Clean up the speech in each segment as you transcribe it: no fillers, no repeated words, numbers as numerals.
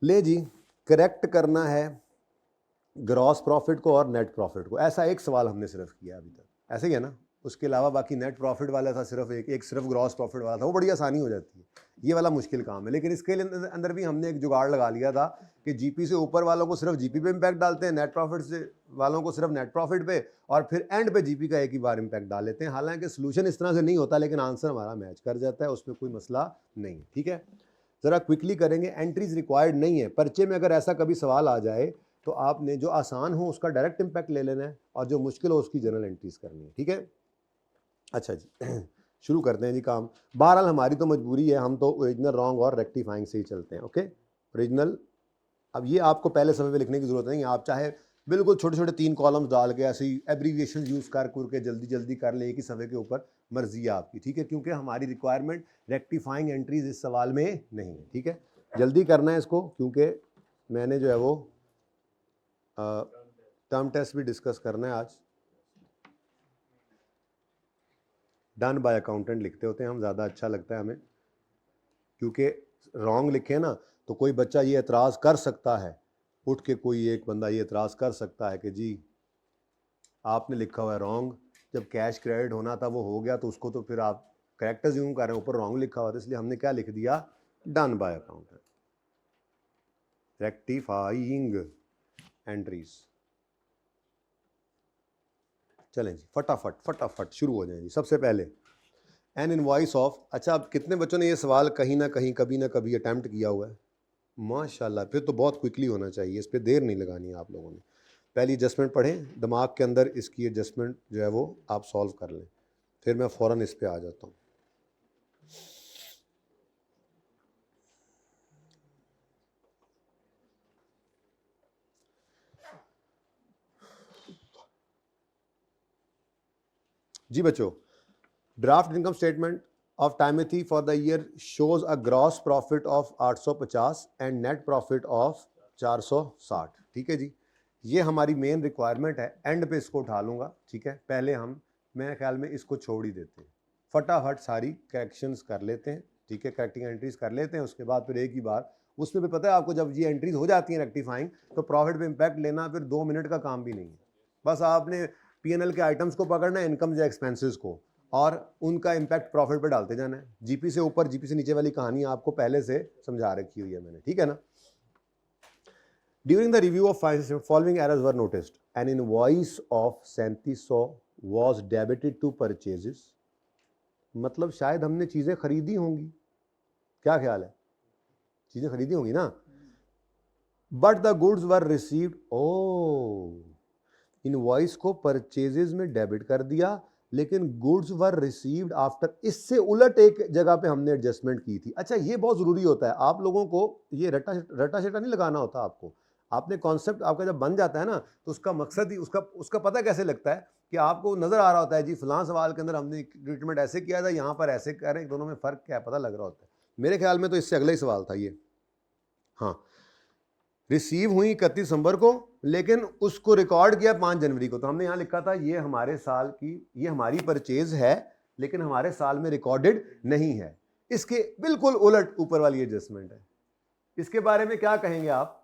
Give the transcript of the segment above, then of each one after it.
ले जी, करेक्ट करना है ग्रॉस प्रॉफिट को और नेट प्रॉफिट को। ऐसा एक सवाल हमने सिर्फ किया अभी तक, ऐसे ही है ना। उसके अलावा बाकी नेट प्रॉफिट वाला था सिर्फ एक सिर्फ ग्रॉस प्रॉफिट वाला था, वो बड़ी आसानी हो जाती है। ये वाला मुश्किल काम है, लेकिन इसके अंदर भी हमने एक जुगाड़ लगा लिया था कि जीपी से ऊपर वालों को सिर्फ जीपी पे इम्पैक्ट डालते हैं, नेट प्रॉफिट से वालों को सिर्फ नेट प्रॉफिट पे, और फिर एंड पे जीपी का एक ही बार इम्पैक्ट डाल लेते हैं। हालांकि सोल्यूशन इस तरह से नहीं होता, लेकिन आंसर हमारा मैच कर जाता है, उसमें कोई मसला नहीं है। ठीक है, ज़रा क्विकली करेंगे। एंट्रीज रिक्वायर्ड नहीं है पर्चे में। अगर ऐसा कभी सवाल आ जाए तो आपने जो आसान हो उसका डायरेक्ट इम्पैक्ट ले लेना है, और जो मुश्किल हो उसकी जनरल एंट्रीज करनी है। ठीक है, अच्छा जी शुरू करते हैं जी काम। बहरहाल हमारी तो मजबूरी है, हम तो ओरिजिनल रॉन्ग और रेक्टिफाइंग से ही चलते हैं। Okay, original. अब ये आपको पहले सफ़े पे लिखने की ज़रूरत नहीं, आप चाहे बिल्कुल छोटे छोटे 3 कॉलम्स डाल के ऐसे ही एब्रीविएशन यूज़ कर के जल्दी जल्दी कर ले एक ही सफ़े के ऊपर, मर्जी है आपकी। ठीक है, क्योंकि हमारी रिक्वायरमेंट रेक्टिफाइंग एंट्रीज इस सवाल में नहीं है। ठीक है, जल्दी करना है इसको, क्योंकि मैंने जो है वो टर्म टेस्ट भी डिस्कस करना है आज। डन बाय अकाउंटेंट लिखते होते हैं हम, ज़्यादा अच्छा लगता है हमें, क्योंकि रॉन्ग लिखे ना तो कोई बच्चा ये एतराज़ कर सकता है, उठ के कोई एक बंदा ये एतराज़ कर सकता है कि जी आपने लिखा हुआ है रॉन्ग, जब कैश क्रेडिट होना था वो हो गया, तो उसको तो फिर आप करेक्ट अज्यूम कर रहे हैं, ऊपर रॉन्ग लिखा हुआ था। इसलिए हमने क्या लिख दिया, done by accountant, rectifying entries. चलें जी, फटाफट फटाफट शुरू हो जाए जी। सबसे पहले एन इनवॉइस ऑफ। अच्छा, अब कितने बच्चों ने ये सवाल कहीं ना कहीं कभी ना कभी अटैम्प्ट किया हुआ है? माशाल्लाह, फिर तो बहुत क्विकली होना चाहिए, इस पर देर नहीं लगानी है आप लोगों ने। पहली एडजस्टमेंट पढ़ें, दिमाग के अंदर इसकी एडजस्टमेंट जो है वो आप सॉल्व कर लें, फिर मैं फ़ौरन इस पे आ जाता हूँ। जी बच्चों, draft income statement of Timothy for the year shows a gross profit of 850 and net profit of 460। ठीक है जी, ये हमारी मेन रिक्वायरमेंट है। एंड पे इसको उठा लूँगा। ठीक है, पहले हम मेरे ख्याल में इसको छोड़ ही देते हैं, फटाफट सारी करेक्शंस कर लेते हैं। ठीक है, करेक्टिंग एंट्रीज कर लेते हैं, उसके बाद फिर एक ही बार उसमें भी पता है आपको, जब ये एंट्रीज हो जाती हैं रेक्टिफाइंग, तो प्रॉफिट पे इम्पैक्ट लेना फिर 2 मिनट का काम भी नहीं है। बस आपने पीएनएल के आइटम्स को पकड़ना है, इनकम या एक्सपेंसेस को, और उनका इम्पैक्ट प्रॉफिट पे डालते जाना है। जीपी से ऊपर जीपी से नीचे वाली कहानी आपको पहले से समझा रखी हुई है मैंने। ठीक है ना। During the review of following errors were noticed, an invoice of 3700 was debited to purchases. मतलब शायद हमने चीजें खरीदी होंगी, क्या ख्याल है, चीजें खरीदी होंगी ना। But the goods were received, ओ इनवॉइस को परचेजेस में डेबिट कर दिया, लेकिन गुड्स वर रिसीव्ड आफ्टर। इससे उलट एक जगह पे हमने एडजस्टमेंट की थी। अच्छा, ये बहुत जरूरी होता है, आप लोगों को ये रटा शेटा नहीं लगाना होता आपको। आपने कॉन्सेप्ट आपका जब बन जाता है ना, तो उसका मकसद ही उसका पता कैसे लगता है कि आपको नजर आ रहा होता है जी फलां सवाल के अंदर हमने ट्रीटमेंट ऐसे किया था, यहाँ पर ऐसे कर रहे हैं, दोनों में फर्क क्या है, पता लग रहा होता है। मेरे ख्याल में तो इससे अगला ही सवाल था ये। हाँ, रिसीव हुई 31 दिसंबर को, लेकिन उसको रिकॉर्ड किया 5 जनवरी को। तो हमने यहाँ लिखा था ये हमारे साल की, ये हमारी परचेज है, लेकिन हमारे साल में रिकॉर्डेड नहीं है। इसके बिल्कुल उलट ऊपर वाली एडजस्टमेंट है। इसके बारे में क्या कहेंगे आप?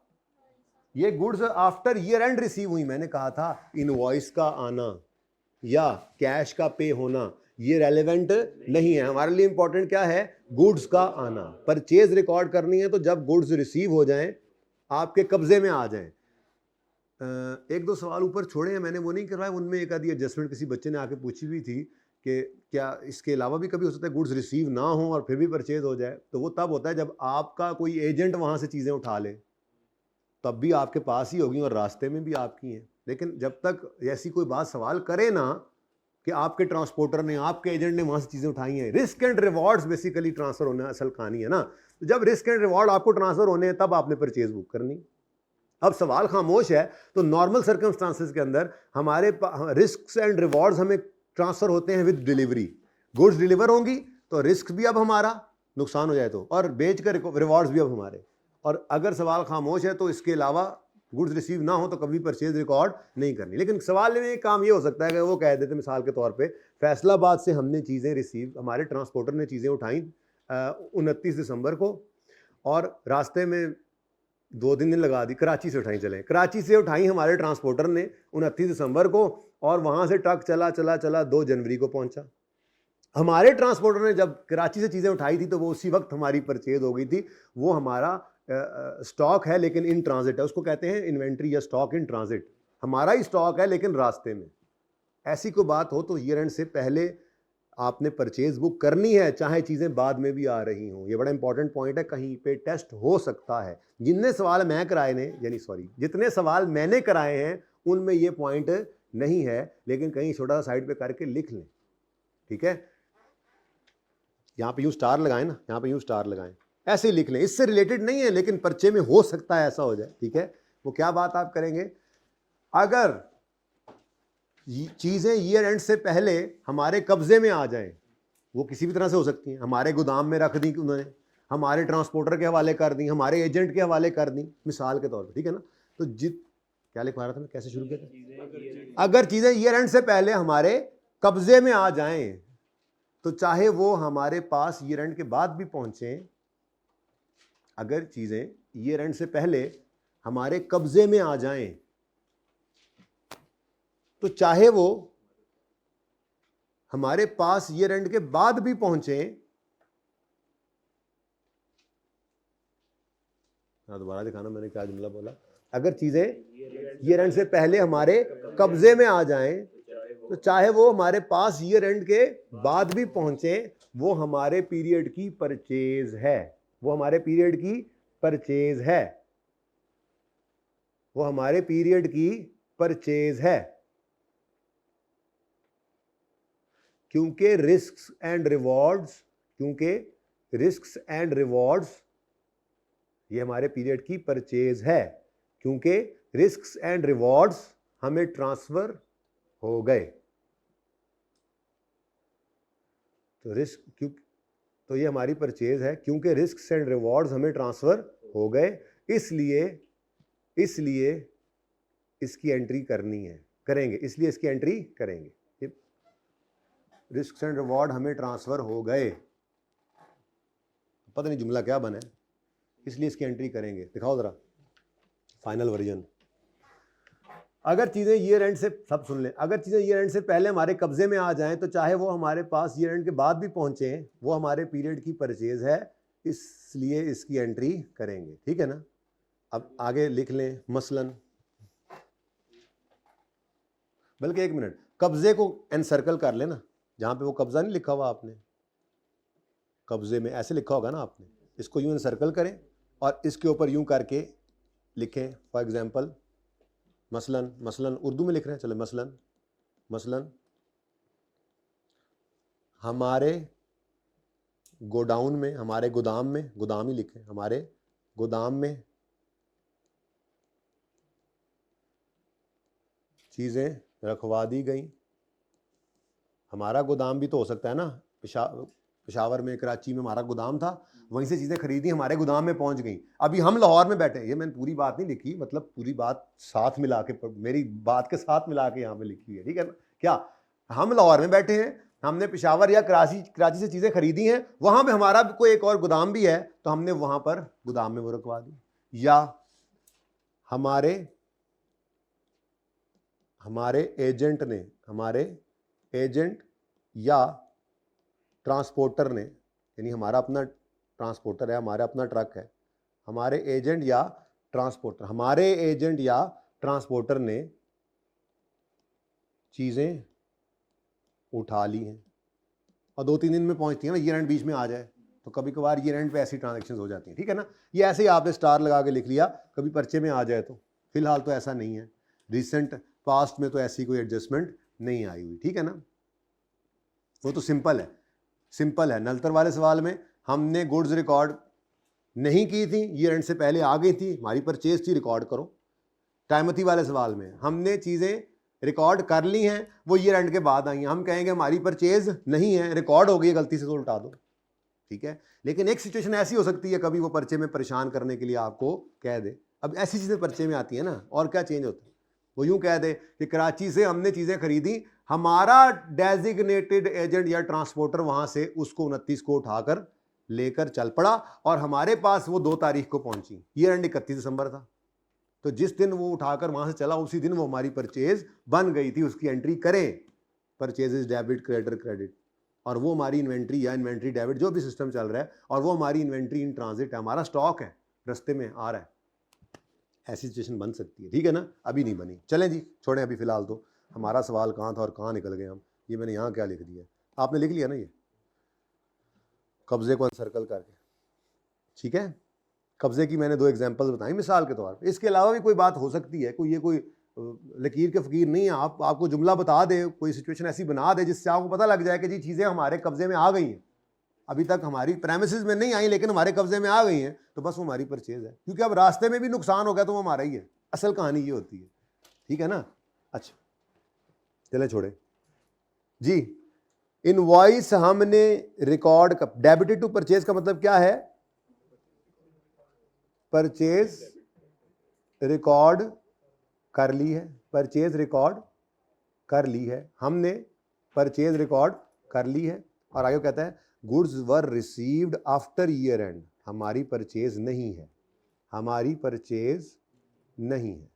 ये goods after year and receive हुई। मैंने कहा था इनवॉइस का आना या कैश का पे होना ये रेलेवेंट नहीं है हमारे लिए। इंपॉर्टेंट क्या है? गुड्स का आना। परचेज रिकॉर्ड करनी है तो जब गुड्स रिसीव हो जाएं, आपके कब्जे में आ जाएं। एक दो सवाल ऊपर छोड़े हैं मैंने, वो नहीं करवाए। उनमें एक आधी एडजस्टमेंट किसी बच्चे ने आके पूछी हुई थी कि क्या इसके अलावा भी कभी हो सकता है गुड्स रिसीव ना हो और फिर भी परचेज हो जाए। तो वो तब होता है जब आपका कोई एजेंट वहां से चीज़ें उठा ले, तब भी आपके पास ही होगी और रास्ते में भी आपकी हैं। लेकिन जब तक ऐसी कोई बात सवाल करे ना कि आपके ट्रांसपोर्टर ने, आपके एजेंट ने वहां से चीज़ें उठाई हैं, risk and rewards basically transfer होना असल कहानी है ना। तो जब रिस्क एंड रिवॉर्ड आपको ट्रांसफर होने हैं तब आपने परचेज बुक करनी। अब सवाल खामोश है, तो नॉर्मल सर्कमस्टांसेस के अंदर हमारे रिस्क एंड रिवॉर्ड्स हमें ट्रांसफर होते हैं विद डिलीवरी। गुड्स डिलीवर होंगी तो रिस्क भी अब हमारा, नुकसान हो जाए तो, और बेच कर रिवॉर्ड्स भी अब हमारे। और अगर सवाल खामोश है तो इसके अलावा गुड्स रिसीव ना हो तो कभी परचेज रिकॉर्ड नहीं करनी। लेकिन सवाल में एक काम ये हो सकता है कि वो कह देते मिसाल के तौर पे फैसलाबाद से हमने चीज़ें रिसीव, हमारे ट्रांसपोर्टर ने चीज़ें उठाई 29 दिसंबर को, और रास्ते में 2-3 दिन लगा दी, कराची से उठाई, चले कराची से उठाई हमारे ट्रांसपोर्टर ने 29 दिसंबर को, और वहाँ से ट्रक चला चला चला 2 जनवरी को पहुँचा। हमारे ट्रांसपोर्टर ने जब कराची से चीज़ें उठाई थी तो वो उसी वक्त हमारी परचेज हो गई थी। वो हमारा स्टॉक है लेकिन इन ट्रांजिट है, उसको कहते हैं इन्वेंट्री या स्टॉक इन ट्रांजिट। हमारा ही स्टॉक है लेकिन रास्ते में। ऐसी कोई बात हो तो ईयर एंड से पहले आपने परचेज बुक करनी है, चाहे चीज़ें बाद में भी आ रही हों। ये बड़ा इंपॉर्टेंट पॉइंट है, कहीं पे टेस्ट हो सकता है। जितने सवाल मैं कराए ने, यानी सॉरी, जितने सवाल मैंने कराए हैं उनमें ये पॉइंट नहीं है, लेकिन कहीं छोटा सा साइड पे करके लिख लें, ठीक है। यहाँ पे यूँ स्टार लगाएं ना, यहाँ पे यूँ स्टार लगाएं, ऐसे ही लिख लें। इससे रिलेटेड नहीं है लेकिन पर्चे में हो सकता है ऐसा हो जाए, ठीक है। वो क्या बात आप करेंगे, अगर चीज़ें ईयर एंड से पहले हमारे कब्जे में आ जाएं, वो किसी भी तरह से हो सकती हैं। हमारे गोदाम में रख दी उन्होंने, हमारे ट्रांसपोर्टर के हवाले कर दी, हमारे एजेंट के हवाले कर दी, मिसाल के तौर पर, ठीक है ना। तो क्या लिखवा रहा था मैं, कैसे शुरू किया था, अगर चीज़ें ईयर एंड से पहले हमारे कब्जे में आ जाएं तो चाहे वो हमारे पास ईयर एंड के बाद भी पहुंचे, अगर चीज़ें ईयर एंड से पहले हमारे कब्जे में आ जाएं तो चाहे वो हमारे पास ईयर एंड के बाद भी पहुंचे, दोबारा दिखाना मैंने क्या जुमला बोला, अगर चीजें ईयर एंड से पहले हमारे कब्जे में आ जाएं तो चाहे वो हमारे पास ईयर एंड के बाद भी पहुंचे, वो हमारे पीरियड की परचेज है, वो हमारे पीरियड की परचेज है, वो हमारे पीरियड की परचेज है। क्योंकि रिस्क्स एंड रिवॉर्ड्स, ये हमारे पीरियड की परचेज है, क्योंकि रिस्क्स एंड रिवॉर्ड्स हमें ट्रांसफर हो गए। तो ये हमारी परचेज है क्योंकि रिस्क्स एंड रिवॉर्ड्स हमें ट्रांसफर हो गए, इसलिए इसकी एंट्री करनी है, करेंगे, इसलिए इसकी एंट्री करेंगे। रिस्क एंड रिवॉर्ड हमें ट्रांसफर हो गए, पता नहीं जुमला क्या बना है, इसलिए इसकी एंट्री करेंगे। दिखाओ जरा फाइनल वर्जन। अगर चीज़ें ईयर एंड से, सब सुन लें, अगर चीज़ें ईयर एंड से पहले हमारे कब्जे में आ जाएं तो चाहे वो हमारे पास ईयर एंड के बाद भी पहुंचे, वो हमारे पीरियड की परचेज है, इसलिए इसकी एंट्री करेंगे, ठीक है ना। अब आगे लिख लें, मसलन, बल्कि एक मिनट, कब्जे को एनसर्कल कर लेना, जहाँ पे वो कब्जा नहीं लिखा हुआ आपने, कब्जे में ऐसे लिखा होगा ना आपने, इसको यूं एनसर्कल करें और इसके ऊपर यूं करके लिखें। फॉर एग्जांपल मसलन उर्दू में लिख रहे हैं, चलो मसलन हमारे गोडाउन में, हमारे गोदाम में, गोदाम ही लिखें, हमारे गोदाम में चीज़ें रखवा दी गई। हमारा गोदाम भी तो हो सकता है ना, पेशावर में, कराची में हमारा गोदाम था, वहीं से चीज़ें खरीदी, हमारे गोदाम में पहुंच गई। अभी हम लाहौर में बैठे, ये मैंने पूरी बात नहीं लिखी, मतलब पूरी बात साथ मिला के, मेरी बात के साथ मिला के यहाँ पे लिखी है, ठीक है ना। क्या हम लाहौर में बैठे हैं, हमने पेशावर या कराची से चीज़ें खरीदी हैं, वहाँ पे हमारा कोई एक और गोदाम भी है, तो हमने वहाँ पर गोदाम में वो रखवा दी। या हमारे एजेंट या ट्रांसपोर्टर ने, यानी हमारा अपना ट्रांसपोर्टर है, हमारा अपना ट्रक है, हमारे एजेंट या ट्रांसपोर्टर ने चीज़ें उठा ली हैं और 2-3 दिन में पहुंचती हैं ना, ईयर एंड बीच में आ जाए तो कभी कभार ईयर एंड पे ऐसी ट्रांजैक्शंस हो जाती हैं, ठीक है ना। ये ऐसे ही आपने स्टार लगा के लिख लिया, कभी पर्चे में आ जाए तो। फिलहाल तो ऐसा नहीं है, रिसेंट पास्ट में तो ऐसी कोई एडजस्टमेंट नहीं आई हुई, ठीक है ना। वो तो सिंपल है। नलतर वाले सवाल में हमने गुड्स रिकॉर्ड नहीं की थी, ईयर एंड से पहले आ गई थी, हमारी परचेज थी, रिकॉर्ड करो। टाइमती वाले सवाल में हमने चीज़ें रिकॉर्ड कर ली हैं, वो ईयर एंड के बाद आई हैं, हम कहेंगे हमारी परचेज नहीं है, रिकॉर्ड हो गई है, गलती से तो उल्टा दो, ठीक है। लेकिन एक सिचुएशन ऐसी हो सकती है, कभी वो पर्चे में परेशान करने के लिए आपको कह दे, अब ऐसी चीज़ें पर्चे में आती है ना, और क्या चेंज होता है, वो यूँ कह दे कि कराची से हमने चीज़ें खरीदी, हमारा डेजिग्नेटेड एजेंट या ट्रांसपोर्टर वहाँ से उसको 29 को उठाकर लेकर चल पड़ा और हमारे पास वो 2 तारीख को पहुंची, ईयर एंड 31 दिसंबर था। तो जिस दिन वो उठाकर वहां से चला उसी दिन वो हमारी परचेज बन गई थी, उसकी एंट्री करें, परचेजेस डेबिट क्रेडिटर क्रेडिट, और वो हमारी इन्वेंट्री या इन्वेंट्री डेबिट जो भी सिस्टम चल रहा है, और वो हमारी इन्वेंट्री इन ट्रांजिट है, हमारा स्टॉक है, रास्ते में आ रहा है। ऐसी सिचुएशन बन सकती है, ठीक है ना। अभी नहीं बनी, चलें जी छोड़ें अभी फिलहाल। तो हमारा सवाल कहाँ था और कहाँ निकल गए हम, ये मैंने यहाँ क्या लिख दिया, आपने लिख लिया ना, ये कब्जे को अनसर्कल करके, ठीक है। कब्जे की मैंने 2 एग्जांपल्स बताई मिसाल के तौर पे, इसके अलावा भी कोई बात हो सकती है, कोई ये कोई लकीर के फ़कीर नहीं है। आपको जुमला बता दे, कोई सिचुएशन ऐसी बना दे जिससे आपको पता लग जाए कि जी चीज़ें हमारे कब्जे में आ गई हैं, अभी तक हमारी प्रेमिसेस में नहीं आई लेकिन हमारे कब्जे में आ गई हैं, तो बस वो हमारी परचेज है, क्योंकि अब रास्ते में भी नुकसान हो गया तो वो हमारा ही है। असल कहानी ये होती है, ठीक है ना। अच्छा चले छोड़े जी। इनवॉइस हमने रिकॉर्ड, डेबिटेड टू परचेज का मतलब क्या है, परचेज रिकॉर्ड कर ली है, परचेज रिकॉर्ड कर ली है, हमने परचेज रिकॉर्ड कर ली है। और आगे कहता है goods were received after year and, हमारी परचेज नहीं है, हमारी परचेज नहीं है,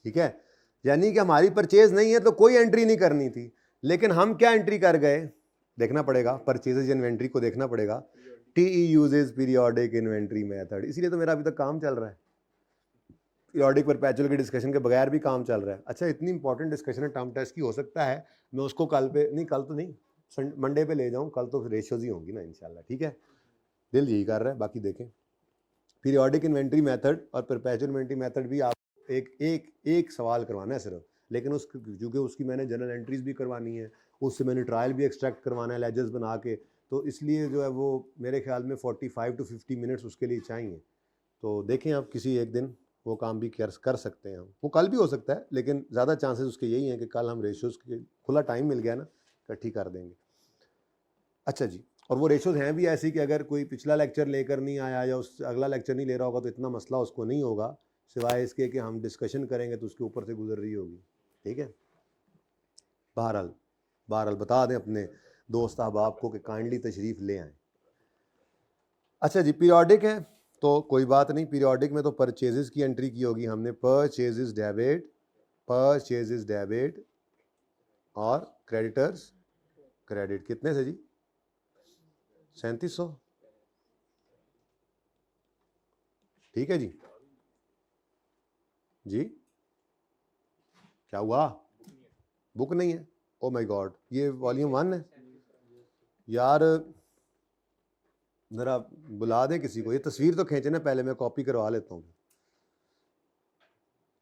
ठीक है। यानी कि हमारी परचेज नहीं है तो कोई एंट्री नहीं करनी थी, लेकिन हम क्या एंट्री कर गए, देखना पड़ेगा, परचेजेज इन्वेंट्री को देखना पड़ेगा। TE uses periodic inventory method, इसीलिए तो मेरा अभी तक काम चल रहा है, पीरियोडिक परपेचुअल के डिस्कशन के बगैर भी काम चल रहा है। अच्छा इतनी इंपॉर्टेंट डिस्कशन है टर्म टेस्ट की, हो सकता है मैं उसको कल पे नहीं, कल तो नहीं, मंडे पे ले जाऊँ, कल तो रेशियोज ही होंगी ना इंशाल्लाह, ठीक है। दिल यही कर रहा है, बाकी देखें। पीरियोडिक इन्वेंट्री मेथड और परपेचुअल इन्वेंट्री मेथड भी आप एक सवाल करवाना है सिर्फ, लेकिन क्योंकि उसकी मैंने जनरल एंट्रीज भी करवानी है, उससे मैंने ट्रायल भी एक्सट्रैक्ट करवाना है लेजर्स बना के, तो इसलिए जो है वो मेरे ख्याल में 45 to 50 मिनट्स उसके लिए चाहिए। तो देखें आप किसी एक दिन वो काम भी कर सकते हैं हम, वो कल भी हो सकता है, लेकिन ज़्यादा चांसेस उसके यही हैं कि कल हम रेशियोज़ के खुला टाइम मिल गया ना, इकट्ठी कर देंगे। अच्छा जी, और वो रेशियोज़ हैं भी ऐसी कि अगर कोई पिछला लेक्चर लेकर नहीं आया या उस अगला लेक्चर नहीं ले रहा होगा तो इतना मसला उसको नहीं होगा, सिवाय इसके कि हम डिस्कशन करेंगे तो उसके ऊपर से गुजर रही होगी, ठीक है। बहरहाल बता दें अपने दोस्त अहबाब को कि काइंडली तशरीफ़ ले आएँ। अच्छा जी, पीरियोडिक है तो कोई बात नहीं, पीरियोडिक में तो परचेजेस की एंट्री की होगी हमने, परचेजेस डेबिट और क्रेडिटर्स क्रेडिट, कितने से जी, 3700, ठीक है जी। जी क्या हुआ, बुक नहीं है, ओ माय गॉड, ये वॉल्यूम 1 है यार, ज़रा बुला दे किसी को, ये तस्वीर तो खींचे ना पहले, मैं कॉपी करवा लेता हूँ,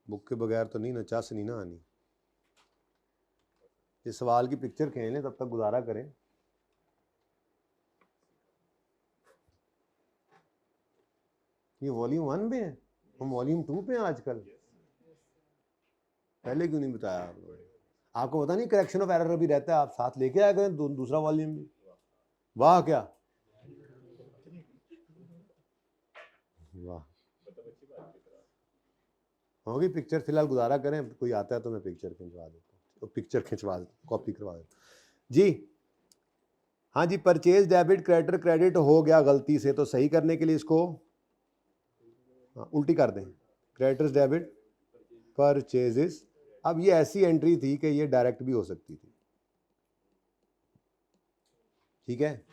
बुक के बगैर तो नहीं ना, चास नहीं ना आनी। ये सवाल की पिक्चर खींच लें, तब तक गुजारा करें। ये वॉल्यूम 1 पे है, हम वॉल्यूम 2 पे हैं आजकल, पहले क्यों नहीं बताया आप लोगों ने? आपको पता नहीं करेक्शन ऑफ एरर भी रहता है, आप साथ लेके आए गए दूसरा वॉल्यूम भी, वाह क्या वाह, होगी पिक्चर, फिलहाल गुजारा करें, कोई आता है तो मैं पिक्चर खिंचवा देता हूँ, तो पिक्चर खिंचवा कॉपी करवा देता जी। हाँ जी, परचेज डेबिट क्रेडिटर क्रेडिट हो गया गलती से, तो सही करने के लिए इसको उल्टी कर दें, क्रेडिटर्स डेबिट परचेजेस। अब ये ऐसी एंट्री थी कि ये डायरेक्ट भी हो सकती थी, ठीक है,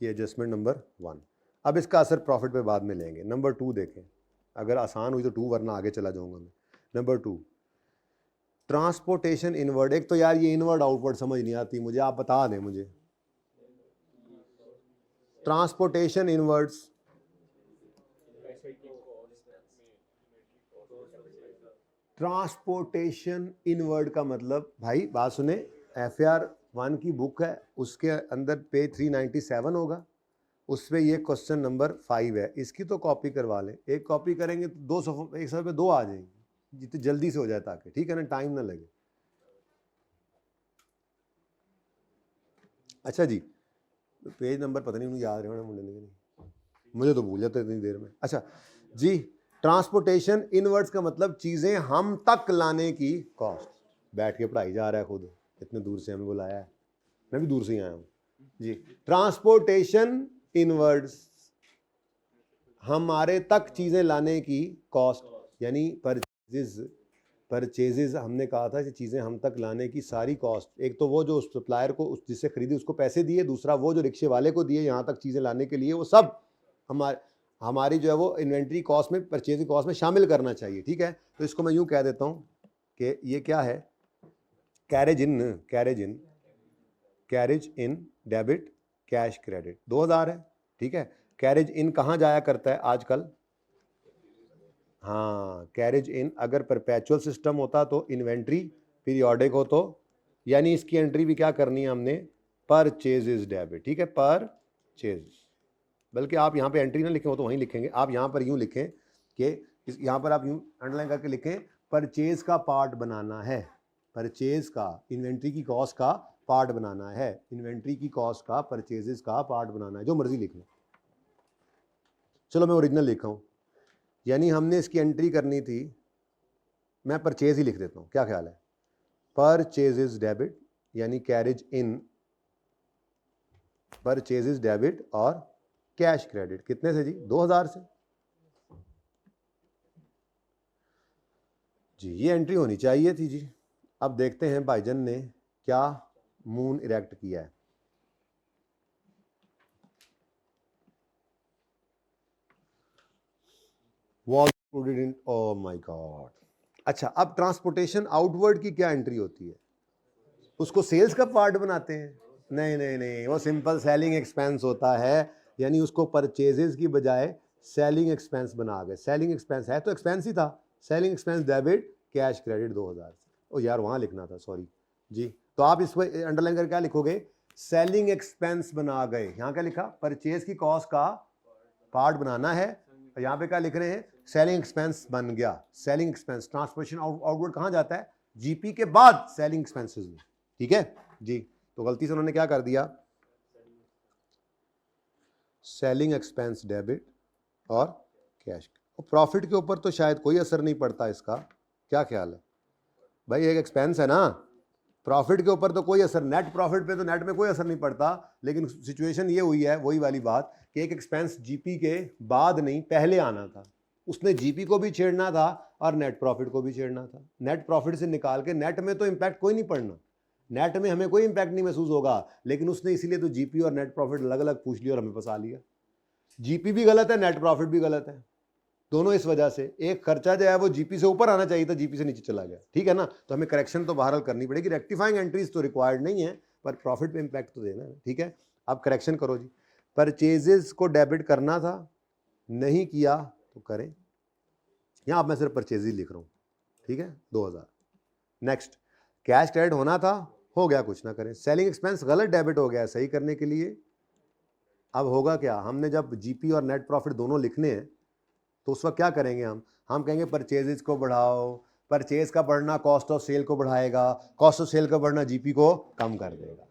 ये एडजस्टमेंट नंबर 1। अब इसका असर प्रॉफिट पे बाद में लेंगे। नंबर 2 देखें, अगर आसान हुई तो 2, वरना आगे चला जाऊंगा मैं। नंबर 2 ट्रांसपोर्टेशन इनवर्ड, एक तो यार ये इनवर्ड आउटवर्ड समझ नहीं आती मुझे, आप बता दें मुझे, ट्रांसपोर्टेशन इनवर्ड्स, ट्रांसपोर्टेशन इनवर्ड का मतलब, भाई बात सुने, FAR 1 की बुक है, उसके अंदर पेज 397 होगा, उस पर ये क्वेश्चन नंबर 5 है, इसकी तो कॉपी करवा लें, एक कॉपी करेंगे तो 2 सफ़े, एक सफ़े पे 2 आ जाएंगी, जितनी जल्दी से हो जाए ताकि, ठीक है ना, टाइम ना लगे। अच्छा जी, पेज नंबर पता नहीं उन्हें याद रहना मुझे नहीं, मुझे तो भूल जाते इतनी देर में। अच्छा जी, ट्रांसपोर्टेशन इनवर्ड्स का मतलब चीज़ें हम तक लाने की कॉस्ट, बैठ के पढ़ाई जा रहा है खुद, इतने दूर से हमें बुलाया है, मैं भी दूर से ही आया हूँ जी। ट्रांसपोर्टेशन इनवर्ड्स, हमारे तक चीज़ें लाने की कॉस्ट, यानी परचेजेज हमने कहा था कि चीज़ें हम तक लाने की सारी कॉस्ट, एक तो वो जो सप्लायर को जिससे खरीदी उसको पैसे दिए, दूसरा वो जो रिक्शे वाले को दिए यहाँ तक चीज़ें लाने के लिए, वो सब हमारी जो है वो इन्वेंट्री कॉस्ट में, परचेजिंग कॉस्ट में शामिल करना चाहिए। ठीक है, तो इसको मैं यूँ कह देता हूँ कि ये क्या है, carriage in debit cash credit 2000 है। ठीक है, कैरेज इन कहाँ जाया करता है आजकल? हाँ, कैरेज इन अगर परपेचुअल सिस्टम होता तो इन्वेंट्री, पीरियोडिक हो तो, यानी इसकी एंट्री भी क्या करनी है हमने, परचेजेस डेबिट। ठीक है, परचेजेस, बल्कि आप यहाँ पे एंट्री ना लिखें, हो तो वहीं लिखेंगे, आप यहाँ पर यूँ लिखें कि यहाँ पर आप यूँ अंडरलाइन करके लिखें, परचेज का पार्ट बनाना है, परचेज का, इन्वेंट्री की कॉस्ट का पार्ट बनाना है, इन्वेंट्री की कॉस्ट का परचेजेस का पार्ट बनाना है, जो मर्जी लिख लो। चलो मैं ओरिजिनल लिखा हूँ, यानी हमने इसकी एंट्री करनी थी, मैं परचेज ही लिख देता हूँ, क्या ख्याल है, परचेजेस डेबिट, यानी कैरेज इन परचेजेस डेबिट और कैश क्रेडिट, कितने से जी, 2000 से जी, ये एंट्री होनी चाहिए थी जी। अब देखते हैं भाईजन ने क्या मून इरेक्ट किया है। Wall included in, oh my God. अच्छा, अब ट्रांसपोर्टेशन आउटवर्ड की क्या एंट्री होती है, उसको सेल्स का पार्ट बनाते हैं? नहीं नहीं नहीं, वो सिंपल सेलिंग एक्सपेंस होता है, यानी उसको परचेजेस की बजाय सेलिंग एक्सपेंस बना गए। सेलिंग एक्सपेंस है तो एक्सपेंस ही था, selling expense debit cash credit 2000 से। ओ यार वहाँ लिखना था, सॉरी जी। तो आप इसको अंडरलाइन कर क्या लिखोगे, सेलिंग एक्सपेंस बना गए, यहाँ क्या लिखा, परचेज की कॉस्ट का पार्ट बनाना है, और यहाँ पे क्या लिख रहे हैं, सेलिंग एक्सपेंस बन गया। सेलिंग एक्सपेंस, ट्रांसपोर्टेशन आउटवर्ड कहाँ जाता है, जीपी के बाद सेलिंग एक्सपेंसेस में। ठीक है जी, तो गलती से उन्होंने क्या कर दिया, सेलिंग एक्सपेंस डेबिट और कैश, और प्रॉफिट के ऊपर तो शायद कोई असर नहीं पड़ता इसका, क्या ख्याल है भाई, एक एक्सपेंस है ना, प्रॉफिट के ऊपर तो कोई असर, नेट प्रॉफिट पे तो नेट में कोई असर नहीं पड़ता, लेकिन सिचुएशन ये हुई है, वही वाली बात कि एक एक्सपेंस जीपी के बाद नहीं पहले आना था, उसने जीपी को भी छेड़ना था और नेट प्रॉफिट को भी छेड़ना था। नेट प्रॉफिट से निकाल के नेट में तो इंपैक्ट कोई नहीं पड़ना, नेट में हमें कोई इंपैक्ट नहीं महसूस होगा, लेकिन उसने इसीलिए तो जीपी और नेट प्रॉफिट अलग अलग पूछ लिया और हमें फंसा लिया। जीपी भी गलत है, नेट प्रॉफिट भी गलत है, दोनों इस वजह से, एक खर्चा जो है वो जीपी से ऊपर आना चाहिए था, जीपी से नीचे चला गया। ठीक है ना, तो हमें करेक्शन तो बहरहाल करनी पड़ेगी, रेक्टिफाइंग एंट्रीज तो रिक्वायर्ड नहीं है, पर प्रॉफिट पे इंपैक्ट तो देना है। ठीक है, अब करेक्शन करो जी, परचेजेस को डेबिट करना था, नहीं किया तो करें, यहाँ मैं सिर्फ परचेज ही लिख रहा हूँ। ठीक है, 2000। नेक्स्ट, कैश क्रेडिट होना था, हो गया, कुछ ना करें। सेलिंग एक्सपेंस गलत डेबिट हो गया, सही करने के लिए अब होगा क्या, हमने जब जीपी और नेट प्रॉफिट दोनों लिखने हैं तो उस वक्त क्या करेंगे, हम कहेंगे परचेजेस को बढ़ाओ, परचेज का बढ़ना कॉस्ट ऑफ सेल को बढ़ाएगा, कॉस्ट ऑफ सेल का बढ़ना जीपी को कम कर देगा।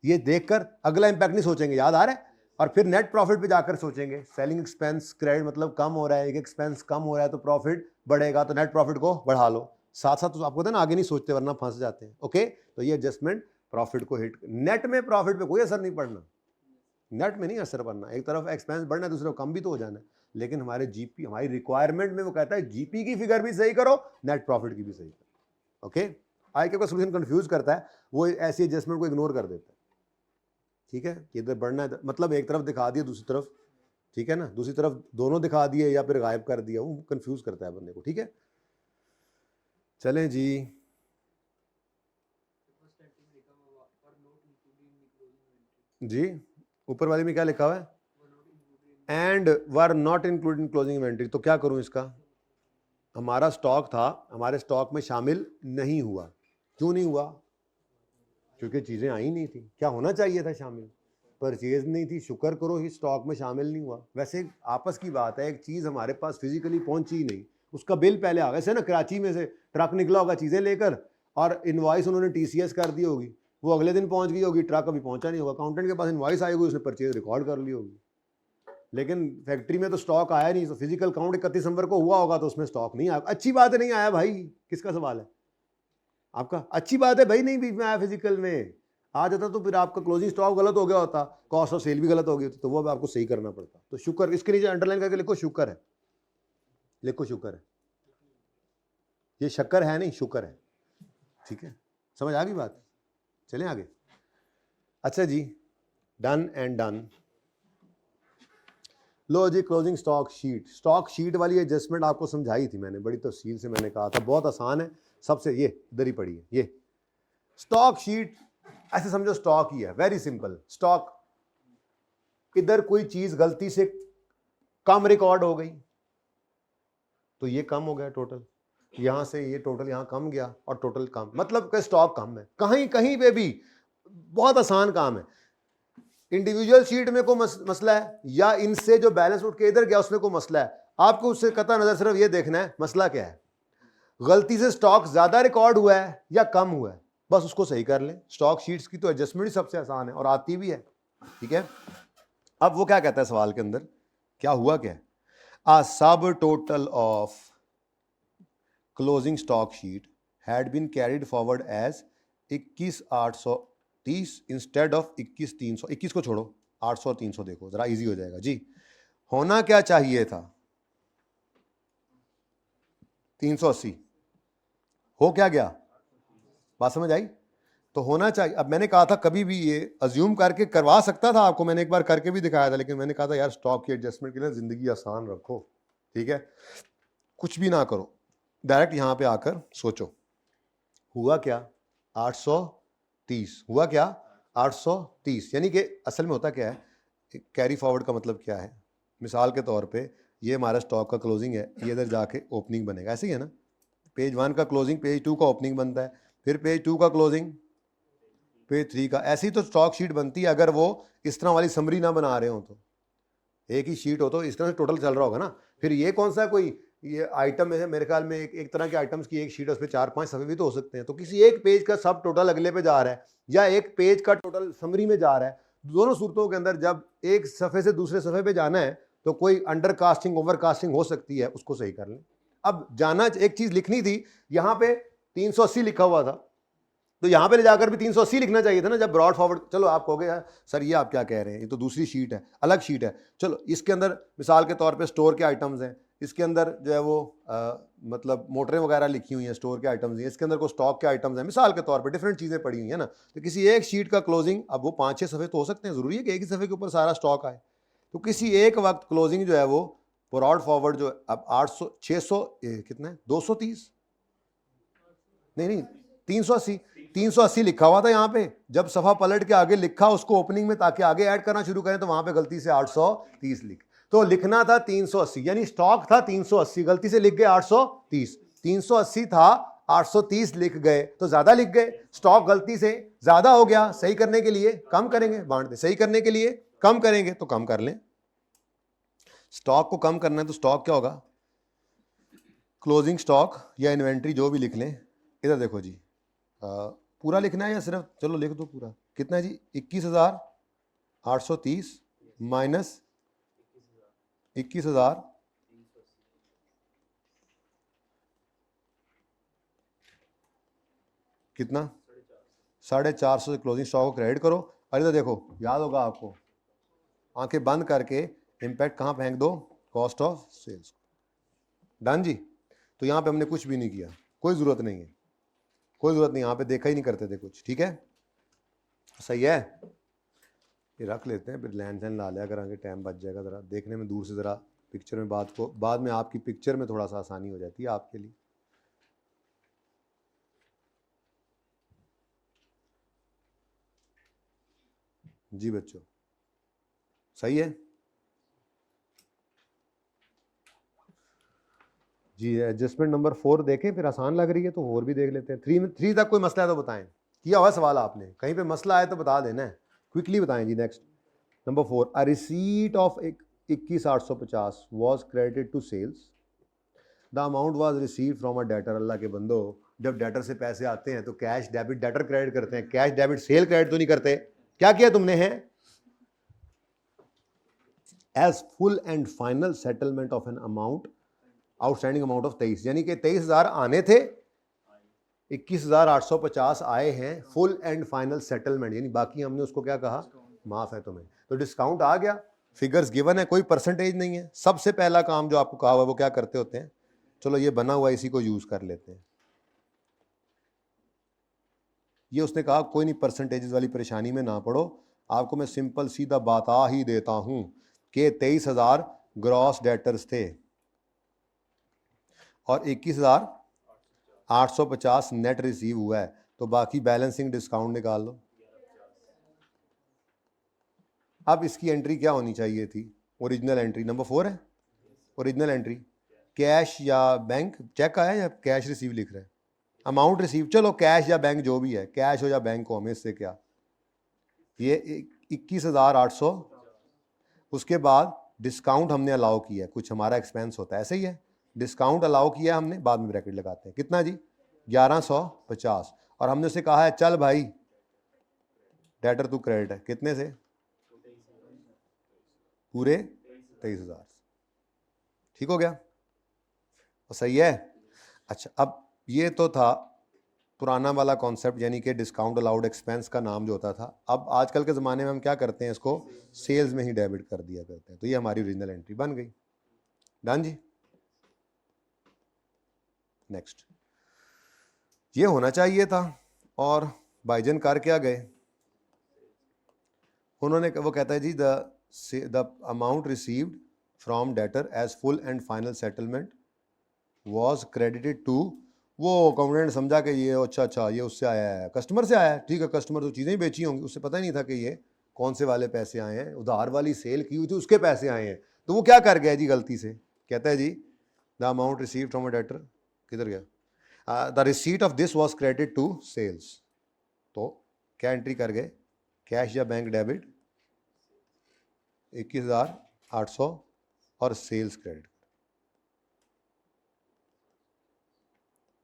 ये देखकर अगला इंपैक्ट नहीं सोचेंगे, याद आ रहा है, और फिर नेट प्रॉफिट पे जाकर सोचेंगे, सेलिंग एक्सपेंस क्रेडिट मतलब कम हो रहा है, एक एक्सपेंस कम हो रहा है तो प्रॉफिट बढ़ेगा, तो नेट प्रॉफिट को बढ़ा लो। साथ साथ तो आपको ना आगे नहीं सोचते वरना फंस जाते हैं। ओके, तो ये एडजस्टमेंट प्रॉफिट को हिट, नेट में प्रॉफिट पे कोई असर नहीं पड़ना, नेट में नहीं असर पड़ना, एक तरफ एक्सपेंस बढ़ना है दूसरे को कम भी तो हो जाना है, लेकिन हमारे जीपी, हमारी रिक्वायरमेंट में वो कहता है जीपी की फिगर भी सही करो, नेट प्रॉफिट की भी सही करो। ओके, आई का सोल्यूशन कंफ्यूज करता है, वो ऐसी एडजस्टमेंट को इग्नोर कर देता है। ठीक है, इधर बढ़ना है मतलब एक तरफ दिखा दिया दूसरी तरफ, ठीक है ना, दूसरी तरफ दोनों दिखा दिए या फिर गायब कर दिया, वो कंफ्यूज करता है बंदे को। ठीक है, चलें जी, जी ऊपर वाले में क्या लिखा हुआ है, and were not included in closing inventory, तो क्या करूं इसका, हमारा स्टॉक था, हमारे स्टॉक में शामिल नहीं हुआ, क्यों नहीं हुआ, क्योंकि चीज़ें आई नहीं थी, क्या होना चाहिए था शामिल, परचेज नहीं थी, शुक्र करो ही स्टॉक में शामिल नहीं हुआ। वैसे आपस की बात है, एक चीज़ हमारे पास फिजिकली पहुंची ही नहीं, उसका बिल पहले आ गया, वैसे ना कराची में से ट्रक निकला होगा चीज़ें लेकर और इनवॉइस उन्होंने टीसीएस कर दी होगी, वो अगले दिन पहुंच गई होगी, ट्रक अभी पहुंचा नहीं होगा, अकाउंटेंट के पास इनवॉइस आई होगी, उसने परचेज रिकॉर्ड कर ली होगी, लेकिन फैक्ट्री में तो स्टॉक आया नहीं, तो फिजिकल काउंट 31 दिसंबर को हुआ होगा तो उसमें स्टॉक नहीं आया। अच्छी बात है, नहीं आया भाई, किसका सवाल है, आपका अच्छी बात है भाई, नहीं बीच में आया फिजिकल में आ जाता तो फिर आपका क्लोजिंग स्टॉक गलत हो गया होता, कॉस्ट ऑफ सेल भी गलत हो गई होती, तो वो अब आपको सही करना पड़ता। तो शुक्र, इसके नीचे अंडरलाइन करके लिखो शुक्र है, लिखो शुक्र है, ये शक्कर है नहीं शुक्र है, ठीक है, समझ आ गई बात। चलें आगे। अच्छा जी, डन एंड डन। लो जी, closing stock sheet. Stock sheet वाली एडजस्टमेंट आपको समझाई थी मैंने, बड़ी तफसील से मैंने कहा था, बहुत आसान है सबसे, ये इधर ही पड़ी है। ये स्टॉक शीट ऐसे समझो स्टॉक ही है, वेरी सिंपल। स्टॉक, इधर कोई चीज गलती से कम रिकॉर्ड हो गई तो ये कम हो गया टोटल, यहां से ये टोटल यहां कम गया और टोटल कम, मतलब कि स्टॉक कम है। कहीं कहीं पे भी बहुत आसान काम है। इंडिविजुअल शीट में कोई मसला है या इनसे जो बैलेंस उठ के इधर गया उसमें कोई मसला है, आपको उससे कतई नजर सिर्फ ये देखना है मसला क्या है। गलती से स्टॉक ज्यादा रिकॉर्ड हुआ है या कम हुआ है, बस उसको सही कर लें। स्टॉक शीट्स की तो एडजस्टमेंट ही सबसे आसान है और आती भी है, ठीक है। अब वो क्या कहता है सवाल के अंदर, क्या हुआ क्या है, आ सब total of closing stock sheet had been carried forward as 21,830 instead of 21,300। 21 को छोड़ो, 800 और 300 देखो, जरा इजी हो जाएगा जी। होना क्या चाहिए था 380, हो क्या गया, बात समझ आई। तो होना चाहिए, अब मैंने कहा था कभी भी ये अज्यूम करके करवा सकता था आपको, मैंने एक बार करके भी दिखाया था, लेकिन मैंने कहा था यार स्टॉक की एडजस्टमेंट के लिए जिंदगी आसान रखो, ठीक है, कुछ भी ना करो, डायरेक्ट यहां पे आकर सोचो। हुआ क्या 830, हुआ क्या 830, यानी कि असल में होता क्या है, कैरी फॉरवर्ड का मतलब क्या है, मिसाल के तौर पे ये हमारा स्टॉक का क्लोजिंग है, ये इधर जाके ओपनिंग बनेगा, ऐसे ही है ना, पेज 1 का क्लोजिंग पेज 2 का ओपनिंग बनता है, फिर पेज 2 का क्लोजिंग पेज 3 का, ऐसी तो स्टॉक शीट बनती है। अगर वो इस तरह वाली समरी ना बना रहे हो तो, एक ही शीट हो तो इस तरह से टोटल चल रहा होगा ना, फिर ये कौन सा कोई ये आइटम है, मेरे ख्याल में एक तरह के आइटम्स की एक शीट है, उस पर 4-5 सफ़े भी तो हो सकते हैं, तो किसी एक पेज का सब टोटल अगले पे जा रहा है या एक पेज का टोटल समरी में जा रहा है, दोनों सूरतों के अंदर जब एक सफ़े से दूसरे सफ़े पे जाना है तो कोई अंडर कास्टिंग ओवर कास्टिंग हो सकती है, उसको सही कर लें। अब जाना, एक चीज़ लिखनी थी, यहाँ पे 380 लिखा हुआ था, तो यहां पे ले जाकर भी 380 लिखना चाहिए था ना जब ब्रॉड फॉरवर्ड। चलो आप कहोगे यार सर ये आप क्या कह रहे हैं, ये तो दूसरी शीट है, अलग शीट है। चलो इसके अंदर मिसाल के तौर पे स्टोर के आइटम्स हैं, इसके अंदर जो है वो मतलब मोटरें वगैरह लिखी हुई हैं, स्टोर के आइटम्स हैं, इसके अंदर कोई स्टॉक के आइटम्स हैं, मिसाल के तौर पर डिफरेंट चीज़ें पड़ी हुई हैं ना, तो किसी एक शीट का क्लोजिंग, अब वो 5-6 सफ़े तो हो सकते हैं, ज़रूरी है कि एक ही सफ़े के ऊपर सारा स्टॉक आए, तो किसी एक वक्त क्लोजिंग जो है वो ब्रॉड फॉरवर्ड जो अब 800 600 कितना है 230 नहीं 380 लिखा हुआ था यहाँ पे, जब सफा पलट के आगे लिखा उसको ओपनिंग में ताकि आगे ऐड करना शुरू करें तो वहां पे गलती से 830 लिख, तो लिखना था 380, यानी स्टॉक था 380, गलती से लिख गए 830, 380 था 830 लिख गए तो ज्यादा लिख गए, स्टॉक गलती से ज्यादा हो गया, सही करने के लिए कम करेंगे, बांट दे, सही करने के लिए कम करेंगे तो कम कर लें। स्टॉक को कम करना है तो स्टॉक क्या होगा, क्लोजिंग स्टॉक या इन्वेंट्री जो भी लिख लें। इधर देखो जी, पूरा लिखना है या सिर्फ, चलो लिख दो पूरा, कितना है जी 21,830 माइनस 21,000 कितना 450 से क्लोजिंग स्टॉक को क्रेडिट करो। और इधर देखो, याद होगा आपको, आंखें बंद करके इंपैक्ट कहाँ फेंक दो, कॉस्ट ऑफ सेल्स। डन जी। तो यहाँ पे हमने कुछ भी नहीं किया, कोई ज़रूरत नहीं है, कोई ज़रूरत नहीं, यहाँ पे देखा ही नहीं करते थे कुछ, ठीक है, सही है। ये रख लेते हैं, फिर लैंड ला लिया करांगे, टाइम बच जाएगा, ज़रा देखने में दूर से, ज़रा पिक्चर में बात को, बाद में आपकी पिक्चर में थोड़ा सा आसानी हो जाती है आपके लिए। जी बच्चों, सही है जी। एडजस्टमेंट नंबर 4 देखें, फिर आसान लग रही है तो और भी देख लेते हैं। 3 तक कोई मसला है तो बताएं, किया हुआ सवाल आपने, कहीं पे मसला आए तो बता देना है, क्विकली बताएं जी। Next number 4, a receipt of 21,850 was credited to sales, the amount was receive from a debtor. Allah के बंदो, जब डेटर से पैसे आते हैं तो कैश डेबिट डेटर क्रेडिट करते हैं, कैश डेबिट सेल क्रेडिट तो नहीं करते। क्या किया तुमने है, as full and final settlement of an amount, outstanding amount of 23, यानी कि 23,000 आने थे, 21,850 आए हैं फुल एंड फाइनल सेटलमेंट, यानी बाकी हमने उसको क्या कहा, माफ है तुम्हें, तो डिस्काउंट आ गया, फिगर्स गिवन है, कोई परसेंटेज नहीं है। सबसे पहला काम जो आपको कहा हुआ वो क्या करते होते हैं, चलो ये बना हुआ इसी को यूज कर लेते हैं। ये उसने कहा कोई नहीं, परसेंटेजेस वाली परेशानी में ना पड़ो, आपको मैं सिंपल सीधा बता ही देता हूं कि 23,000 ग्रॉस डेटर्स थे और 21,850 नेट रिसीव हुआ है, तो बाकी बैलेंसिंग डिस्काउंट निकाल लो। अब इसकी एंट्री क्या होनी चाहिए थी, ओरिजिनल एंट्री नंबर 4 है, ओरिजिनल एंट्री कैश या बैंक, चेक आया या कैश रिसीव लिख रहा है, अमाउंट रिसीव, चलो कैश या बैंक जो भी है, कैश हो या बैंक हो, हमें इससे क्या, ये 21,800, उसके बाद डिस्काउंट हमने अलाउ किया, कुछ हमारा एक्सपेंस होता है, ऐसे ही है, डिस्काउंट अलाउ किया हमने, बाद में ब्रैकेट लगाते हैं, कितना जी 1150, और हमने उसे कहा है चल भाई डेटर तू क्रेडिट है, कितने से, पूरे 23,000, ठीक हो गया, और सही है। अच्छा, अब ये तो था पुराना वाला कॉन्सेप्ट, यानी कि डिस्काउंट अलाउड एक्सपेंस का नाम जो होता था। अब आजकल के ज़माने में हम क्या करते हैं, इसको सेल्स में ही डेबिट कर दिया करते हैं, तो ये हमारी ओरिजिनल एंट्री बन गई। डन जी। नेक्स्ट, ये होना चाहिए था, और भाईजन कर क्या गए, उन्होंने, वो कहता है जी the amount received from debtor as full and final settlement was credited to, वो अकाउंटेंट समझा कि ये अच्छा ये उससे आया है, कस्टमर से आया है, ठीक है, कस्टमर तो चीज़ें ही बेची होंगी, उससे पता ही नहीं था कि ये कौन से वाले पैसे आए हैं, उधार वाली सेल की हुई थी उसके पैसे आए हैं, तो वो क्या कर गया जी गलती से, कहता है जी the amount received from a debtor, किधर गया, the receipt of this was credited to sales, तो क्या एंट्री कर गए, कैश या बैंक डेबिट 21,800 और सेल्स क्रेडिट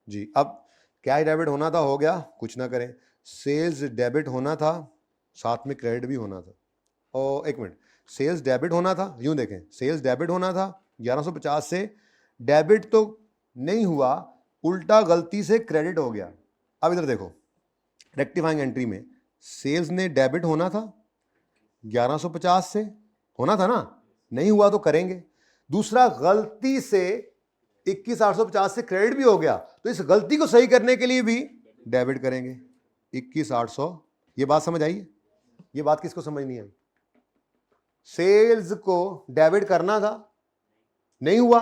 जी। अब कैश डेबिट होना था, हो गया, कुछ ना करें, सेल्स डेबिट होना था, साथ में क्रेडिट भी होना था, और एक मिनट, सेल्स डेबिट होना था, यूं देखें, सेल्स डेबिट होना था 1150 से, डेबिट तो नहीं हुआ, उल्टा गलती से क्रेडिट हो गया। अब इधर देखो, रेक्टिफाइंग एंट्री में सेल्स ने डेबिट होना था 1150 से, होना था ना, नहीं हुआ तो करेंगे, दूसरा गलती से 21,850 से क्रेडिट भी हो गया, तो इस गलती को सही करने के लिए भी डेबिट करेंगे 21,800। ये बात समझ आई है, ये बात किसको समझ नहीं आई, सेल्स को डेबिट करना था, नहीं हुआ,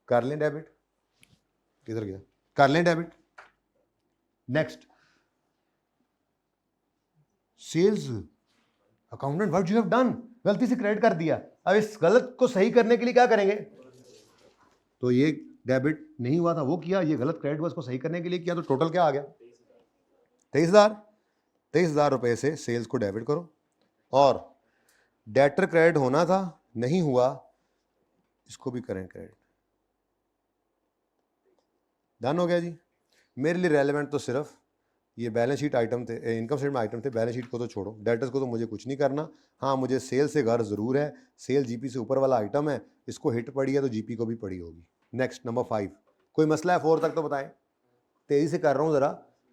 कर लें डेबिट, किधर गया, कर लें debit. Next, sales accountant what you have done, गलती से क्रेडिट कर दिया, अब इस गलत को सही करने के लिए क्या करेंगे, तो ये डेबिट नहीं हुआ था वो किया, ये गलत क्रेडिट हुआ, इसको सही करने के लिए किया, तो टोटल क्या आ गया 23,000 रुपए से सेल्स को डेबिट करो, और डेटर क्रेडिट होना था, नहीं हुआ, इसको भी करें क्रेडिट, डन हो गया जी। मेरे लिए रेलेवेंट तो सिर्फ ये बैलेंस शीट आइटम थे, इनकम स्टेटमेंट आइटम थे, बैलेंस शीट को तो छोड़ो, डेटर्स को तो मुझे कुछ नहीं करना, हाँ मुझे सेल से गर्ज ज़रूर है, सेल जीपी से ऊपर वाला आइटम है, इसको हिट पड़ी है तो जीपी को भी पड़ी होगी। नेक्स्ट नंबर 5, कोई मसला है 4 तक तो बताएं, तेज़ी से कर रहा हूँ ज़रा,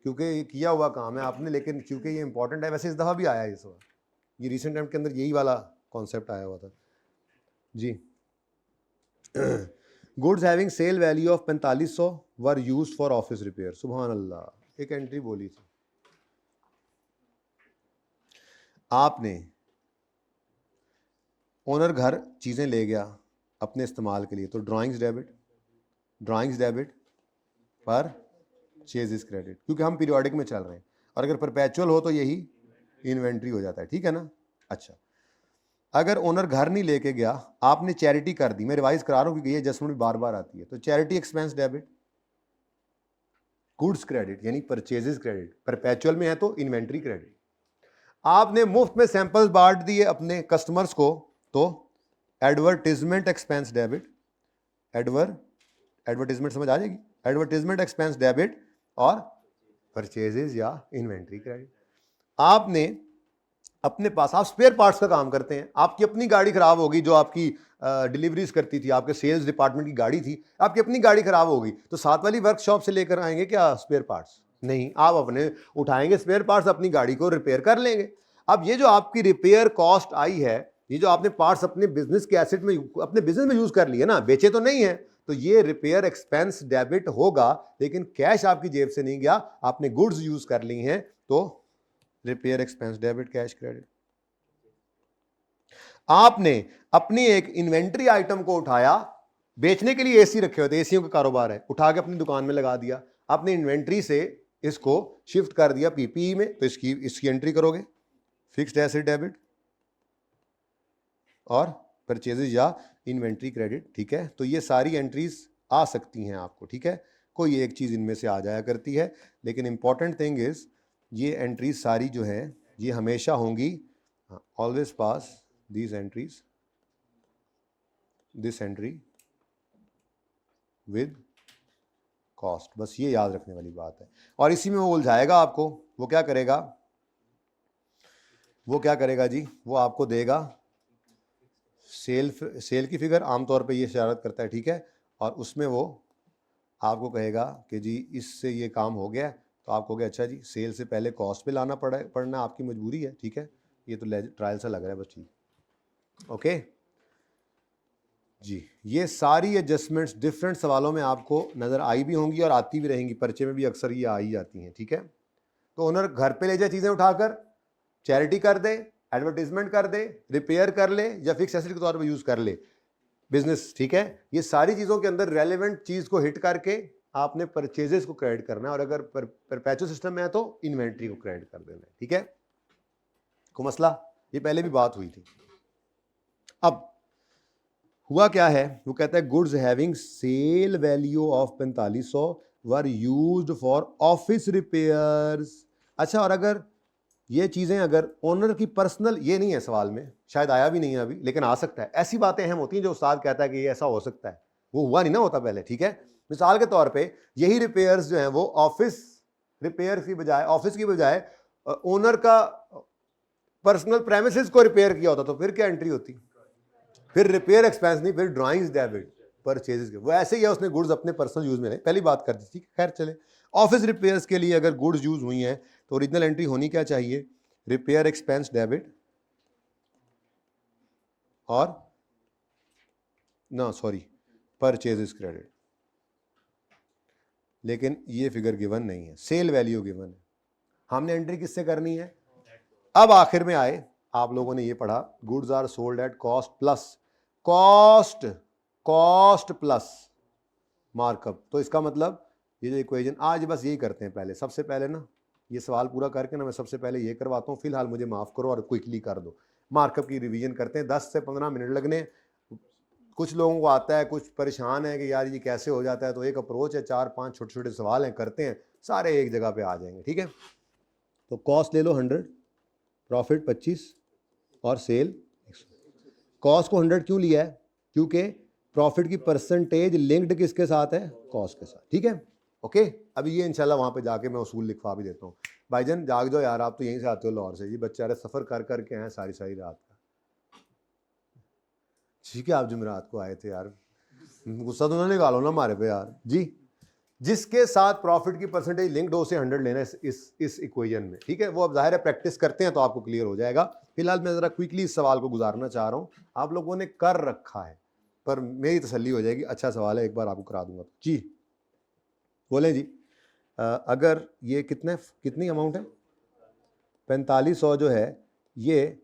क्योंकि ये किया हुआ काम है आपने, लेकिन क्योंकि ये इंपॉर्टेंट है, वैसे इस दफ़ा भी आया है, इस बार ये रिसेंट टाइम के अंदर यही वाला कॉन्सेप्ट आया हुआ था जी। Goods having sale value of 4500 were used for office repair, सुभान अल्लाह, एक एंट्री बोली थी, आपने, ओनर घर चीज़ें ले गया अपने इस्तेमाल के लिए, तो ड्राइंग्स डेबिट पर चेजिस क्रेडिट, क्योंकि हम पीरियोडिक में चल रहे हैं, और अगर परपेचुअल हो तो यही इन्वेंट्री हो जाता है, ठीक है ना। अच्छा, अगर ओनर घर नहीं लेके गया, आपने चैरिटी कर दी, मैं रिवाइज करा रहा हूँ क्योंकि ये एडजस्टमेंट भी बार बार आती है, तो charity expense debit, goods credit यानी परचेजेस क्रेडिट, परपेचुअल में है तो इन्वेंट्री क्रेडिट, आपने मुफ्त में सैंपल्स बांट दिए अपने कस्टमर्स को, तो एडवर्टीजमेंट एक्सपेंस डेबिट, एडवर्टीजमेंट समझ आ जाएगी, एडवर्टीजमेंट एक्सपेंस डेबिट, और परचेजेस या इन्वेंट्री क्रेडिट। आपने अपने पास आप स्पेयर पार्ट्स का काम करते हैं, आपकी अपनी गाड़ी खराब होगी जो आपकी डिलीवरीज करती थी, आपके सेल्स डिपार्टमेंट की गाड़ी थी, आपकी अपनी गाड़ी खराब होगी तो साथ वाली वर्कशॉप से लेकर आएंगे क्या स्पेयर पार्ट्स? नहीं, आप अपने उठाएंगे स्पेयर पार्ट्स, अपनी गाड़ी को रिपेयर कर लेंगे। अब ये जो आपकी रिपेयर कॉस्ट आई है, ये जो आपने पार्ट्स अपने बिजनेस के एसेट में, अपने बिजनेस में यूज कर लिए ना, बेचे तो नहीं है, तो ये रिपेयर एक्सपेंस डेबिट होगा, लेकिन कैश आपकी जेब से नहीं गया, आपने गुड्स यूज कर ली हैं, तो repair expense debit, cash credit. आपने अपनी एक इन्वेंट्री आइटम को उठाया, बेचने के लिए एसी रखे हुए थे, एसीओं का कारोबार है, उठा के अपनी दुकान में लगा दिया, आपने इन्वेंट्री से इसको शिफ्ट कर दिया पीपीई में, तो इसकी एंट्री करोगे, फिक्स्ड एसेट डेबिट और परचेजेज या इन्वेंट्री क्रेडिट। ठीक है, तो ये सारी एंट्रीज आ सकती हैं आपको। ठीक है, कोई एक चीज इनमें से आ जाया करती है, लेकिन इंपॉर्टेंट थिंग इज ये एंट्रीज सारी जो है ये हमेशा होंगी, always pass these entries, this entry with cost, बस ये याद रखने वाली बात है। और इसी में वो उलझाएगा आपको, वो क्या करेगा जी, वो आपको देगा सेल की फिगर, आमतौर पे ये इशारत करता है। ठीक है, और उसमें वो आपको कहेगा कि जी इससे ये काम हो गया, तो आपको कहोगे अच्छा जी सेल से पहले कॉस्ट पे लाना पड़ना आपकी मजबूरी है। ठीक है, ये तो ट्रायल सा लग रहा है बस। ठीक, ओके जी, ये सारी एडजस्टमेंट्स डिफरेंट सवालों में आपको नज़र आई भी होंगी और आती भी रहेंगी, पर्चे में भी अक्सर ये आ ही जाती हैं। ठीक है, तो ओनर घर पे ले जाए चीज़ें उठाकर, चैरिटी कर दे, एडवर्टीजमेंट कर दे, रिपेयर कर ले या फिक्स एसेट के तौर पे यूज़ कर ले बिजनेस। ठीक है, ये सारी चीज़ों के अंदर रेलेवेंट चीज़ को हिट करके आपने परचेजेस को क्रेडिट करना है, और अगर परपेचुअल सिस्टम में है तो इन्वेंट्री को क्रेडिट कर देना है। ठीक है, को मसला, ये पहले भी बात हुई थी। अब हुआ क्या है, वो कहता है goods having sale value of 4500 were used for office repairs. अच्छा, और अगर ये चीजें अगर ओनर की पर्सनल, ये नहीं है सवाल में, शायद आया भी नहीं है अभी, लेकिन आ सकता है, ऐसी बातें अहम होती हैं जो उस्ताद कहता है कि ये ऐसा हो सकता है, वो हुआ नहीं ना होता पहले। ठीक है, मिसाल के तौर पे यही रिपेयर्स जो हैं वो ऑफिस रिपेयर की बजाय, ऑफिस की बजाय ओनर का पर्सनल प्रेमिसेस को रिपेयर किया होता, तो फिर क्या एंट्री होती? फिर रिपेयर एक्सपेंस नहीं, फिर ड्राइंग्स डेबिट, परचेजेस के। वो ऐसे ही है, उसने गुड्स अपने पर्सनल यूज में नहीं, पहली बात कर दी थी। खैर चले, ऑफिस रिपेयर्स के लिए अगर गुड्स यूज हुई हैं तो ओरिजिनल एंट्री होनी क्या चाहिए? रिपेयर एक्सपेंस डेबिट और ना सॉरी परचेजेस क्रेडिट, लेकिन ये फिगर गिवन नहीं है, सेल वैल्यू गिवन है। हमने एंट्री किससे करनी है? अब आखिर में आए, आप लोगों ने ये पढ़ा, goods are sold at cost plus markup. तो इसका मतलब ये जो इक्वेशन, आज बस यही करते हैं। पहले सबसे पहले ना ये सवाल पूरा करके ना मैं सबसे पहले ये करवाता हूँ, फिलहाल मुझे माफ करो और क्विकली कर दो। मार्कअप की रिवीजन करते हैं, 10 से 15 मिनट लगने। कुछ लोगों को आता है, कुछ परेशान है कि यार ये कैसे हो जाता है, तो एक अप्रोच है, 4-5 छोटे छोटे सवाल हैं, करते हैं, सारे एक जगह पे आ जाएंगे। ठीक है, तो कॉस्ट ले लो 100, प्रॉफिट 25 और सेल 100। कॉस्ट को 100 क्यों लिया है? क्योंकि प्रॉफिट की परसेंटेज लिंक्ड किसके साथ है? कॉस्ट के साथ। ठीक है, ओके। अभी ये इंशाल्लाह वहाँ पे जाके मैं उसूल लिखवा भी देता हूँ। भाईजान जाग जाओ यार, आप तो यहीं से आते हो लाहौर से, ये बेचारे सफ़र कर करके आए सारी सारी रात का। ठीक है, आप जुमेरात को आए थे यार, गुस्सा तो ना निकालो ना हमारे पे यार जी। जिसके साथ प्रॉफिट की परसेंटेज लिंक्ड हो, उसे 100 लेना इस इक्वेशन में। ठीक है, वो अब जाहिर है प्रैक्टिस करते हैं तो आपको क्लियर हो जाएगा। फिलहाल मैं ज़रा क्विकली इस सवाल को गुजारना चाह रहा हूँ, आप लोगों ने कर रखा है पर मेरी तसल्ली हो जाएगी, अच्छा सवाल है, एक बार आपको करा दूंगा जी। बोलें जी, अगर ये कितनी अमाउंट है? 4500 जो है ये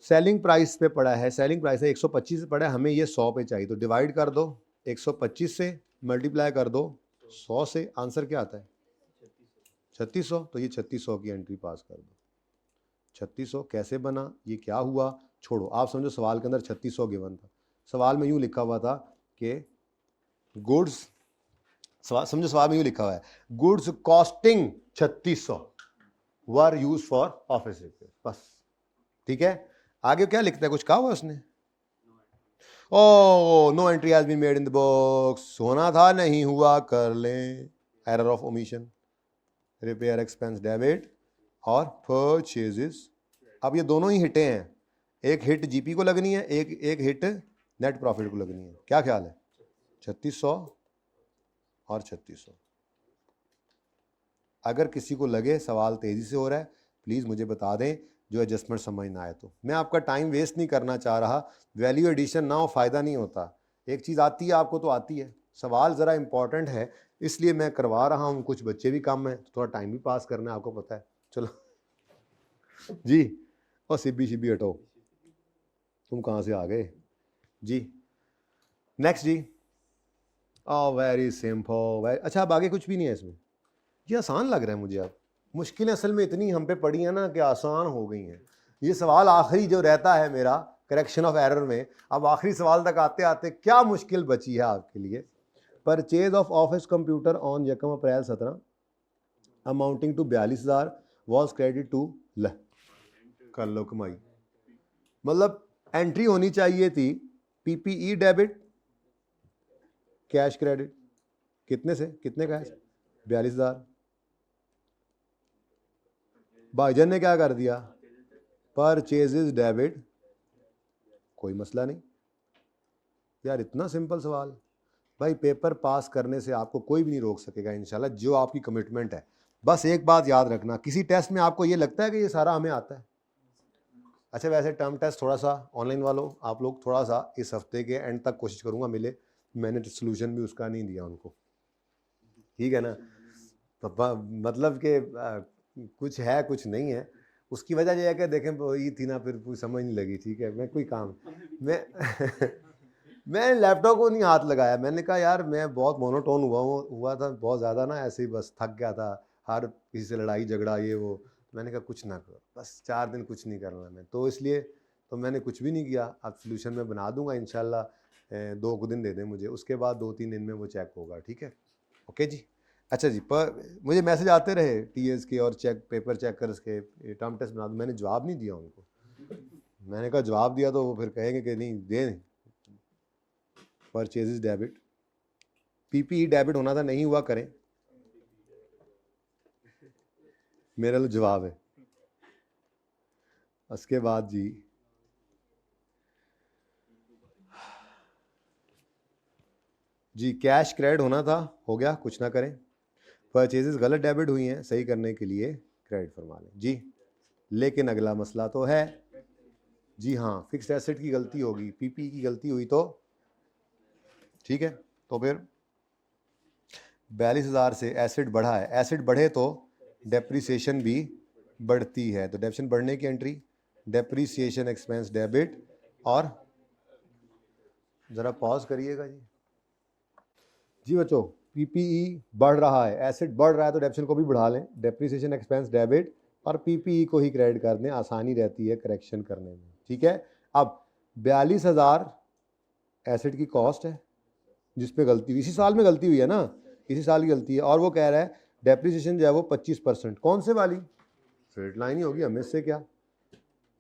सेलिंग प्राइस पे पड़ा है, सेलिंग प्राइस है 125 पे पड़ा है, हमें ये 100 पे चाहिए, तो डिवाइड कर दो 125 से, मल्टीप्लाई कर दो 100 से, आंसर क्या आता है? 3600। तो ये 3600 की एंट्री पास कर दो। 3600 कैसे बना, ये क्या हुआ, छोड़ो, आप समझो सवाल के अंदर 3600 गिवन था। सवाल में यूँ लिखा हुआ था कि गुड्स, समझो सवाल में यूँ लिखा हुआ है, goods costing 3600 were use for office repair, बस। ठीक है, आगे क्या लिखता है, कुछ कहा हुआ उसने? ओ no entry has been made in the box, होना था नहीं हुआ, कर लें, error of omission, repair expense debit और परचेजेस अब ये दोनों ही हिटें हैं, एक हिट जीपी को लगनी है, एक हिट नेट प्रॉफिट को लगनी है। क्या ख्याल है? 3600 और 3600। अगर किसी को लगे सवाल तेजी से हो रहा है प्लीज़ मुझे बता दें, जो एडजस्टमेंट समझ ना आए तो। मैं आपका टाइम वेस्ट नहीं करना चाह रहा, वैल्यू एडिशन ना हो फ़ायदा नहीं होता। एक चीज़ आती है आपको तो आती है, सवाल ज़रा इंपॉर्टेंट है इसलिए मैं करवा रहा हूँ। कुछ बच्चे भी कम हैं, थोड़ा टाइम भी पास करना है, आपको पता है। चलो जी, और सिब्बी शिब्बी हटो, तुम कहाँ से आ गए जी। नेक्स्ट जी, वेरी सिंपल। अच्छा, अब आगे कुछ भी नहीं है इसमें, ये आसान लग रहा है मुझे। अब मुश्किलें असल में इतनी हम पे पड़ी हैं ना कि आसान हो गई हैं। ये सवाल आखिरी जो रहता है मेरा करेक्शन ऑफ एरर में, अब आखिरी सवाल तक आते आते क्या मुश्किल बची है आपके लिए। Purchase of office computer on 1 April 17 amounting to 42,000 was credit to ल, कर लो कमाई। मतलब एंट्री होनी चाहिए थी पीपीई डेबिट कैश क्रेडिट, कितने से कितने का है? 42,000। भाईजान ने क्या कर दिया? परचेजेस डेबिट, कोई मसला नहीं यार, इतना सिंपल सवाल। भाई पेपर पास करने से आपको कोई भी नहीं रोक सकेगा इंशाल्लाह, जो आपकी कमिटमेंट है। बस एक बात याद रखना, किसी टेस्ट में आपको ये लगता है कि ये सारा हमें आता है। अच्छा, वैसे टर्म टेस्ट थोड़ा सा ऑनलाइन वालों आप लोग थोड़ा सा इस हफ्ते के एंड तक कोशिश करूंगा मिले, मैंने सोल्यूशन भी उसका नहीं दिया उनको, ठीक है ना। तो मतलब कि कुछ है कुछ नहीं है, उसकी वजह यह है कि देखें ये थी ना, फिर कोई समझ नहीं लगी, ठीक है। मैं कोई काम मैं मैं लैपटॉप को नहीं हाथ लगाया, मैंने कहा यार मैं बहुत मोनोटोन हुआ था बहुत ज़्यादा ना, ऐसे ही बस थक गया था, हर किसी से लड़ाई झगड़ा ये वो। मैंने कहा कुछ ना करो, बस 4 दिन कुछ नहीं करना मैं, तो इसलिए तो मैंने कुछ भी नहीं किया। अब सोल्यूशन मैं बना दूंगा इंशाल्लाह, 2 दिन दे दें मुझे, उसके बाद 2-3 दिन में वो चेक होगा, ठीक है। ओके जी। अच्छा जी, पर मुझे मैसेज आते रहे टीएस के और पेपर चेकर्स के, टर्म टेस्ट बना दो, मैंने जवाब नहीं दिया उनको। मैंने कहा जवाब दिया तो वो फिर कहेंगे कि नहीं दे। परचेजेस डेबिट, पीपीई डेबिट होना था, नहीं हुआ, करें। मेरा तो जवाब है। उसके बाद जी कैश क्रेडिट होना था, हो गया, कुछ ना करें। परचेजेस गलत डेबिट हुई हैं, सही करने के लिए क्रेडिट फरमा लें जी। लेकिन अगला मसला तो है जी, हाँ फिक्स्ड एसेट की गलती होगी, पीपी की गलती हुई तो ठीक है। तो फिर 42,000 से एसेट बढ़ा है, एसेट बढ़े तो डेप्रीसिएशन भी बढ़ती है, तो डेप्रीसिएशन बढ़ने की एंट्री डेप्रीसिएशन एक्सपेंस डेबिट। और जरा पॉज करिएगा जी बच्चों, पीपीई बढ़ रहा है, एसेट बढ़ रहा है तो डेप्रीसिएशन को भी बढ़ा लें, डेप्रीसिएशन एक्सपेंस डेबिट और पीपीई को ही क्रेडिट कर दें, आसानी रहती है करेक्शन करने में, ठीक है। अब 42,000 एसेट की कॉस्ट है जिस पे गलती हुई, इसी साल में गलती हुई है ना, इसी साल की गलती है, और वो कह रहा है डेप्रीसिएशन जो है वो 25%, कौन से वाली? स्ट्रेट लाइन ही होगी, हमें से क्या,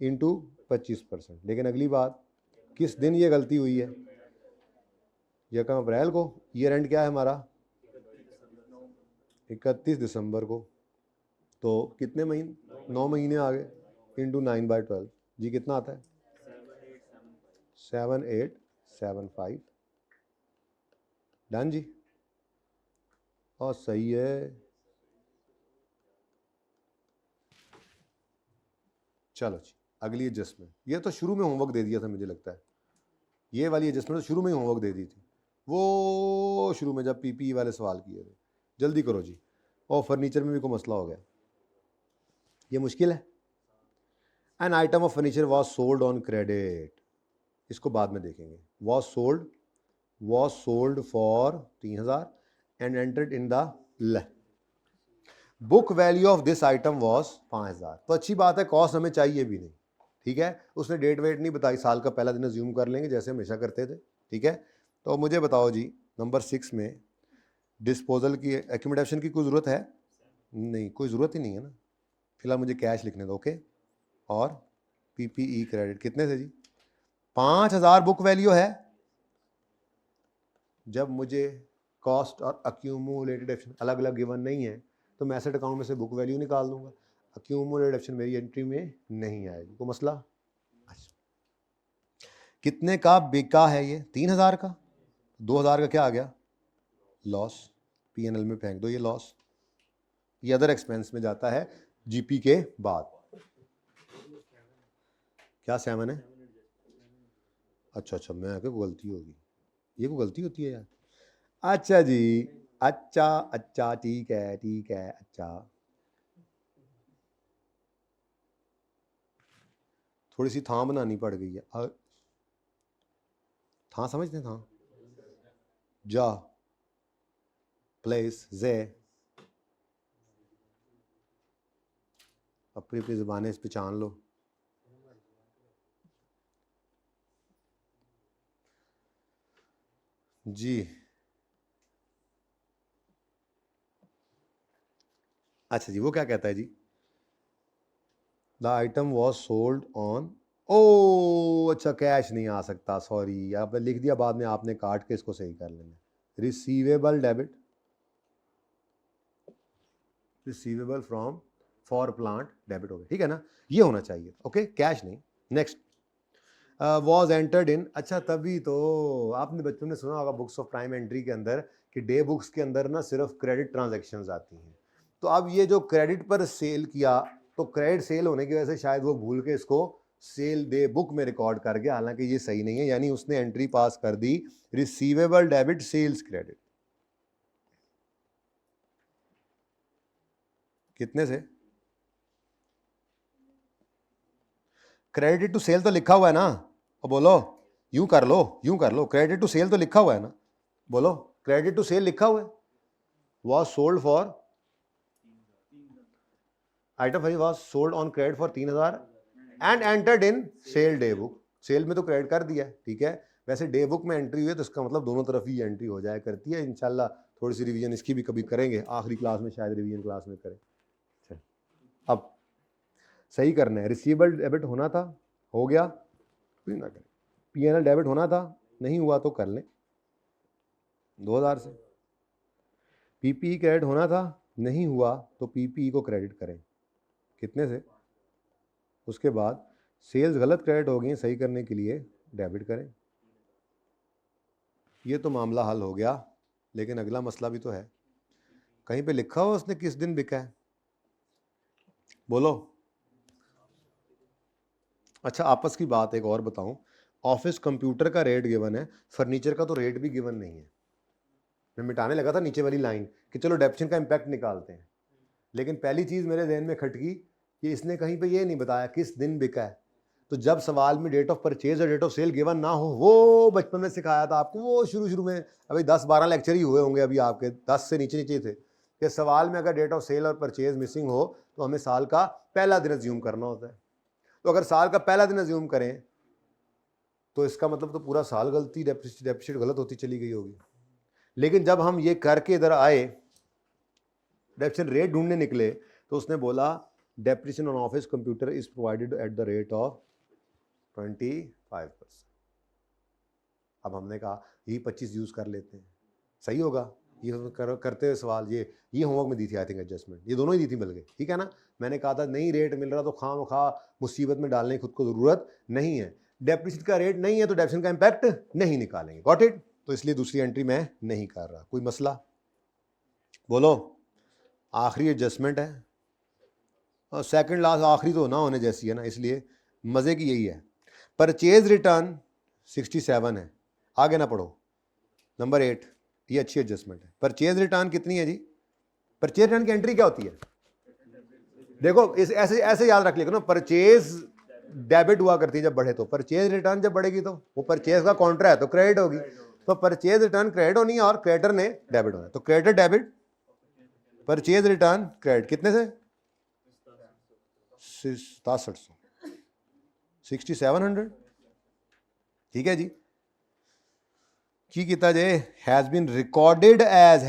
इंटू 25%। लेकिन अगली बात, किस दिन ये गलती हुई है? 1 अप्रैल को। ईयर एंड क्या है हमारा? 31 दिसंबर को। तो कितने महीने? 9 महीने आ गए, इंटू 9/12 जी, कितना आता है? 7875। डन जी, और सही है। चलो जी, अगली एडजस्टमेंट, ये तो शुरू में होमवर्क दे दिया था मुझे लगता है, ये वाली एडजस्टमेंट तो शुरू में ही होमवर्क दे दी थी, वो शुरू में जब पीपी वाले सवाल किए थे। जल्दी करो जी। और फर्नीचर में भी कोई मसला हो गया, ये मुश्किल है। An item of furniture was sold on credit, इसको बाद में देखेंगे। Was sold for 3,000 and entered in the law, book value of this item was 5,000। तो अच्छी बात है, कॉस्ट हमें चाहिए भी नहीं, ठीक है। उसने डेट वेट नहीं बताई, साल का पहला दिन अज्यूम कर लेंगे जैसे हमेशा करते थे, ठीक है। तो मुझे बताओ जी, नंबर 6 में डिस्पोजल की एक्यूमुलेशन की कोई ज़रूरत है? नहीं, कोई ज़रूरत ही नहीं है ना। फिलहाल मुझे कैश लिखने दो, ओके। और पीपीई क्रेडिट कितने से जी? 5,000 बुक वैल्यू है। जब मुझे कॉस्ट और एक्यूमुलेटेड अलग अलग गिवन नहीं है तो मैं एसेट अकाउंट में से बुक वैल्यू निकाल दूंगा। अक्यूमुलेटेड डेबिट मेरी एंट्री में नहीं आएगी, कोई मसला? अच्छा, कितने का बिका है ये? 3000 का। 2000 का क्या आ गया? लॉस। पीएनएल में फेंक दो ये लॉस। ये अदर एक्सपेंस में जाता है जीपी के बाद। क्या 7 है? अच्छा, मैं को गलती होगी, ये को गलती होती है यार। अच्छा जी, अच्छा ठीक है। अच्छा, थोड़ी सी थां बनानी पड़ गई है। थां समझते हैं? थां, जा, प्लेस, जे, अपनी अपनी ज़ुबानें इस पहचान लो। जी, अच्छा जी, वो क्या कहता है जी? The item was sold on, ओ अच्छा, कैश नहीं आ सकता, सॉरी, आपने लिख दिया, बाद में आपने काट के इसको सही कर लेना। Receivable debit, receivable from for plant debit हो गया, ठीक है ना, ये होना चाहिए, ओके, कैश नहीं। नेक्स्ट, वॉज एंटर्ड इन, अच्छा तभी तो आपने बच्चों ने सुना होगा बुक्स ऑफ प्राइम एंट्री के अंदर कि डे बुक्स के अंदर ना सिर्फ क्रेडिट ट्रांजैक्शंस आती हैं। तो अब ये जो क्रेडिट पर सेल किया, तो क्रेडिट सेल होने की वजह से शायद वो भूल के इसको सेल डे बुक में रिकॉर्ड कर गया, हालांकि ये सही नहीं है, यानी उसने एंट्री पास कर दी रिसीवेबल डेबिट सेल्स क्रेडिट। कितने से? क्रेडिट टू सेल तो लिखा हुआ है ना, और बोलो, यूं कर लो, क्रेडिट टू सेल तो लिखा हुआ है ना, बोलो, क्रेडिट टू सेल लिखा हुआ है। Was sold for, item was sold on credit for 3000 and entered in sale day book. Sale में तो क्रेडिट कर दिया, ठीक है, वैसे डे बुक में एंट्री हुई है तो इसका मतलब दोनों तरफ ही एंट्री हो जाया करती है। इंशाल्लाह थोड़ी सी रिवीजन इसकी भी कभी करेंगे, आखिरी क्लास में शायद रिवीजन क्लास में करें। अब सही करना है, रिसीवेबल डेबिट होना था, हो गया, ना करें। पीएनएल डेबिट होना था, नहीं हुआ तो कर लें 2000 से। पीपीई क्रेडिट होना था, नहीं हुआ तो पीपीई को क्रेडिट करें, कितने से? उसके बाद सेल्स गलत क्रेडिट हो गई, सही करने के लिए डेबिट करें। ये तो मामला हल हो गया, लेकिन अगला मसला भी तो है। कहीं पे लिखा हो उसने किस दिन बिका है? बोलो। अच्छा, आपस की बात एक और बताऊं, ऑफिस कंप्यूटर का रेट गिवन है, फर्नीचर का तो रेट भी गिवन नहीं है। मैं मिटाने लगा था नीचे वाली लाइन कि चलो डेप्शन का इम्पैक्ट निकालते हैं, लेकिन पहली चीज़ मेरे जहन में खटकी कि इसने कहीं पे ये नहीं बताया किस दिन बिका है। तो जब सवाल में डेट ऑफ परचेज और डेट ऑफ सेल गिवन ना हो, वो बचपन में सिखाया था आपको, वो शुरू में अभी 10-12 लेक्चर ही हुए होंगे अभी आपके, 10 से नीचे थे, कि सवाल में अगर डेट ऑफ सेल और परचेज मिसिंग हो तो हमें साल का पहला दिन अज्यूम करना होता है। तो अगर साल का पहला दिन अज्यूम करें तो इसका मतलब तो पूरा साल गलती, डेप्सिट गलत होती चली गई होगी। लेकिन जब हम ये करके इधर आए, डेप्सिट रेट ढूंढने निकले, तो उसने बोला depreciation on office computer is provided at the rate of 25%। अब हमने कहा यही 25 यूज कर लेते हैं, सही होगा। ये करते हुए सवाल, ये होमवर्क में दी थी आई थिंक एडजस्टमेंट, ये दोनों ही दी थी मिल गई, ठीक है ना। मैंने कहा था नहीं रेट मिल रहा तो खामखा मुसीबत में डालने की खुद को जरूरत नहीं है। डेप्रिसिएशन का रेट नहीं है तो डेप्रिसिएशन का इम्पैक्ट नहीं निकालेंगे, गॉट इट। तो इसलिए दूसरी एंट्री मैं नहीं कर रहा, कोई मसला? बोलो। आखिरी एडजस्टमेंट है, और सेकंड लास्ट आखिरी तो ना होने जैसी है ना, इसलिए मज़े की यही है। परचेज रिटर्न 67 है, आगे ना पढ़ो, नंबर 8, ये अच्छी एडजस्टमेंट है। परचेज रिटर्न कितनी है जी? परचेज रिटर्न की एंट्री क्या होती है? देखो इस ऐसे ऐसे याद रख लिया ना, परचेज डेबिट हुआ करती है जब बढ़े, तो परचेज रिटर्न जब बढ़ेगी तो वो परचेज का कॉन्ट्रा है तो क्रेडिट होगी, तो परचेज रिटर्न क्रेडिट होनी है और क्रेडिटर ने डेबिट होना है, तो creditor debit, purchase return credit, कितने से? 6700, 6700, ठीक है जी। की किता जे has been recorded as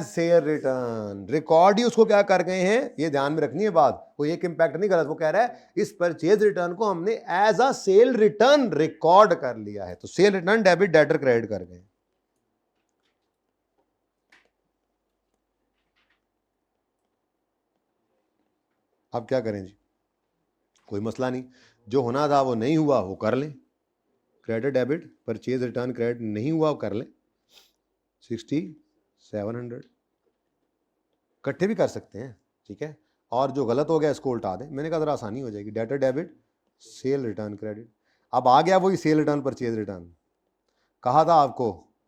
share return, record ही उसको क्या कर गए हैं, ये ध्यान में रखनी है बात, कोई एक इंपैक्ट नहीं गलत, वो कह रहा है इस परचेज रिटर्न को हमने as a sale return record कर लिया है, तो sale return debit debtor credit कर गए। अब क्या करें जी, कोई मसला नहीं, जो होना था वो नहीं हुआ, वो कर लें, credit debit purchase return credit नहीं हुआ वो कर लें, 6700 इकट्ठे भी कर सकते हैं, ठीक है। और जो गलत हो गया इसको उल्टा दें, मैंने कहा ज़रा आसानी हो जाएगी, debtor debit cell return credit. अब आ गया वही सेल रिटर्न परचेज रिटर्न, कहा था आपको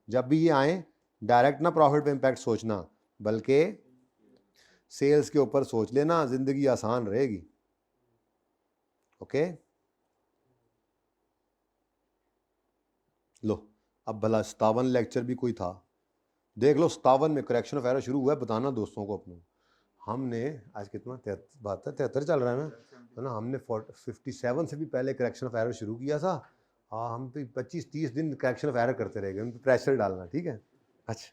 जब भी ये आए डायरेक्ट ना प्रॉफिट पे इम्पैक्ट सोचना, बल्कि सेल्स के ऊपर सोच लेना, जिंदगी आसान रहेगी। ओके, लो अब भला 57 लेक्चर भी कोई था, देख लो 57 में करेक्शन ऑफ एरर शुरू हुआ है, बताना दोस्तों को अपने। हमने आज कितना 73 चल रहा है ना, तो ना हमने 57 से भी पहले करेक्शन ऑफ एरर शुरू किया था। हाँ, हम तो 25-30 दिन करेक्शन ऑफ एरर करते रह गए, उन पर प्रेशर डालना, ठीक है। अच्छा,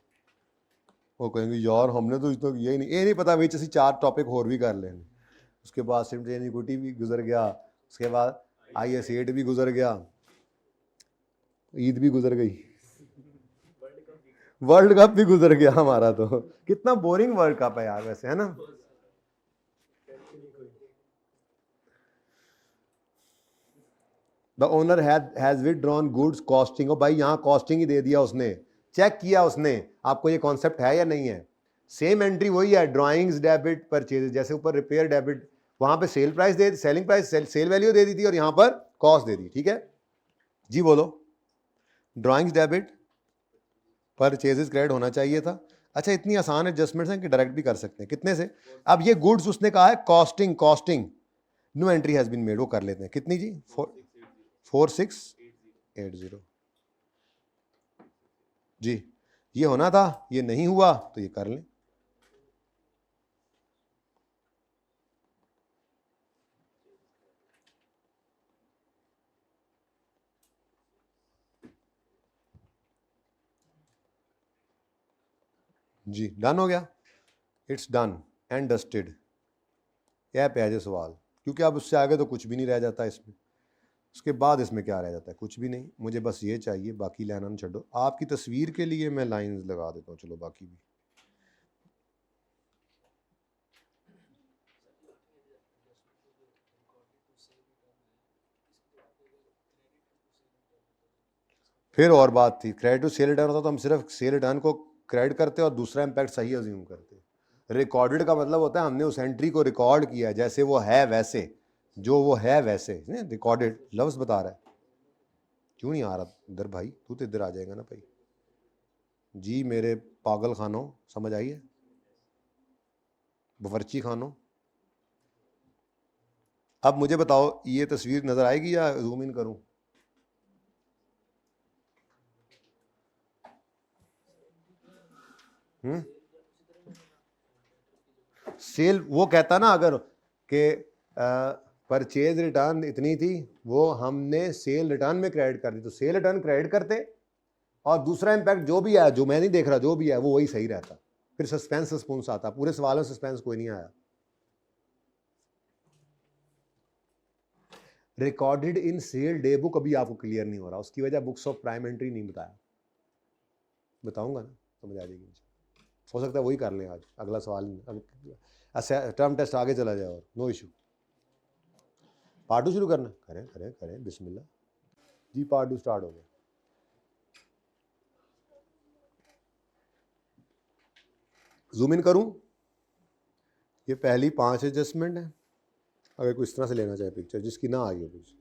वो कहेंगे यार हमने तो इतना यही नहीं, ये नहीं पता भाई, ਅਸੀਂ 4 टॉपिक और भी कर लेंगे, उसके बाद सिमटन इक्विटी भी गुजर गया, उसके बाद IS 8 भी गुजर गया, ईद भी गुजर गई, वर्ल्ड कप भी गुजर गया हमारा, तो कितना बोरिंग वर्ल्ड कप है यार वैसे, है ना। The owner has withdrawn goods costing, और भाई यहाँ कॉस्टिंग ही दे दिया उसने, चेक किया उसने, आपको ये कॉन्सेप्ट है या नहीं है। सेम एंट्री वही है, ड्राइंग्स डेबिट परचेज, जैसे ऊपर रिपेयर डेबिट, वहां पे सेल प्राइस दे, सेलिंग प्राइस सेल वैल्यू दे दी थी, और यहाँ पर कॉस्ट दे दी, ठीक है जी। बोलो, ड्राइंग्स डेबिट परचेजेस क्रेडिट होना चाहिए था। अच्छा, इतनी आसान एडजस्टमेंट्स हैं कि डायरेक्ट भी कर सकते हैं, कितने से। अब ये गुड्स उसने कहा है costing, costing new entry has been made, वो कर लेते हैं, कितनी जी, 4680 जी। ये होना था, ये नहीं हुआ, तो ये कर लें। जी डन हो गया, इट्स डन एंड डस्टेड। यह पे है सवाल, क्योंकि अब उससे आगे तो कुछ भी नहीं रह जाता इसमें, उसके बाद इसमें क्या रह जाता है, कुछ भी नहीं। मुझे बस ये चाहिए, बाकी लाइन न छोड़ो, आपकी तस्वीर के लिए मैं लाइंस लगा देता हूँ, चलो बाकी भी। फिर और बात थी, क्रेडिट टू सेल रिटर्न होता तो हम सिर्फ सेल रिटर्न को क्रेडिट करते और दूसरा इम्पैक्ट सही अज्यूम करते। रिकॉर्डेड का मतलब होता है हमने उस एंट्री को रिकॉर्ड किया है, जैसे वो है वैसे, जो वो है वैसे, रिकॉर्डेड लफ्ज बता रहा है। क्यों नहीं आ रहा इधर भाई, तू तो इधर आ जाएगा ना भाई। जी मेरे पागल खानों, समझ आई है, बफरची खानों। अब मुझे बताओ ये तस्वीर नजर आएगी या जूम इन करूं। सेल वो कहता ना अगर के परचेज रिटर्न इतनी थी, वो हमने सेल रिटर्न में क्रेडिट कर दी, तो सेल रिटर्न क्रेडिट करते और दूसरा इंपैक्ट जो भी है, जो मैं नहीं देख रहा, जो भी है वो वही सही रहता। फिर सस्पेंस आता, पूरे सवाल में सस्पेंस कोई नहीं आया। Recorded in sale day book अभी आपको क्लियर नहीं हो रहा, उसकी वजह बुक्स ऑफ प्राइम एंट्री नहीं बताया, बताऊंगा ना, समझ आ जाएगी। हो सकता है वही कर लें आज, अगला सवाल टर्म टेस्ट आगे चला जाए, और नो इशू। पार्ट 2 शुरू करना, करें करें करें, बिस्मिल्लाह जी, पार्ट 2 स्टार्ट हो गया। जूम इन करूं, ये पहली 5 एडजस्टमेंट है, अगर कोई इस तरह से लेना चाहे पिक्चर जिसकी ना आई हो कुछ।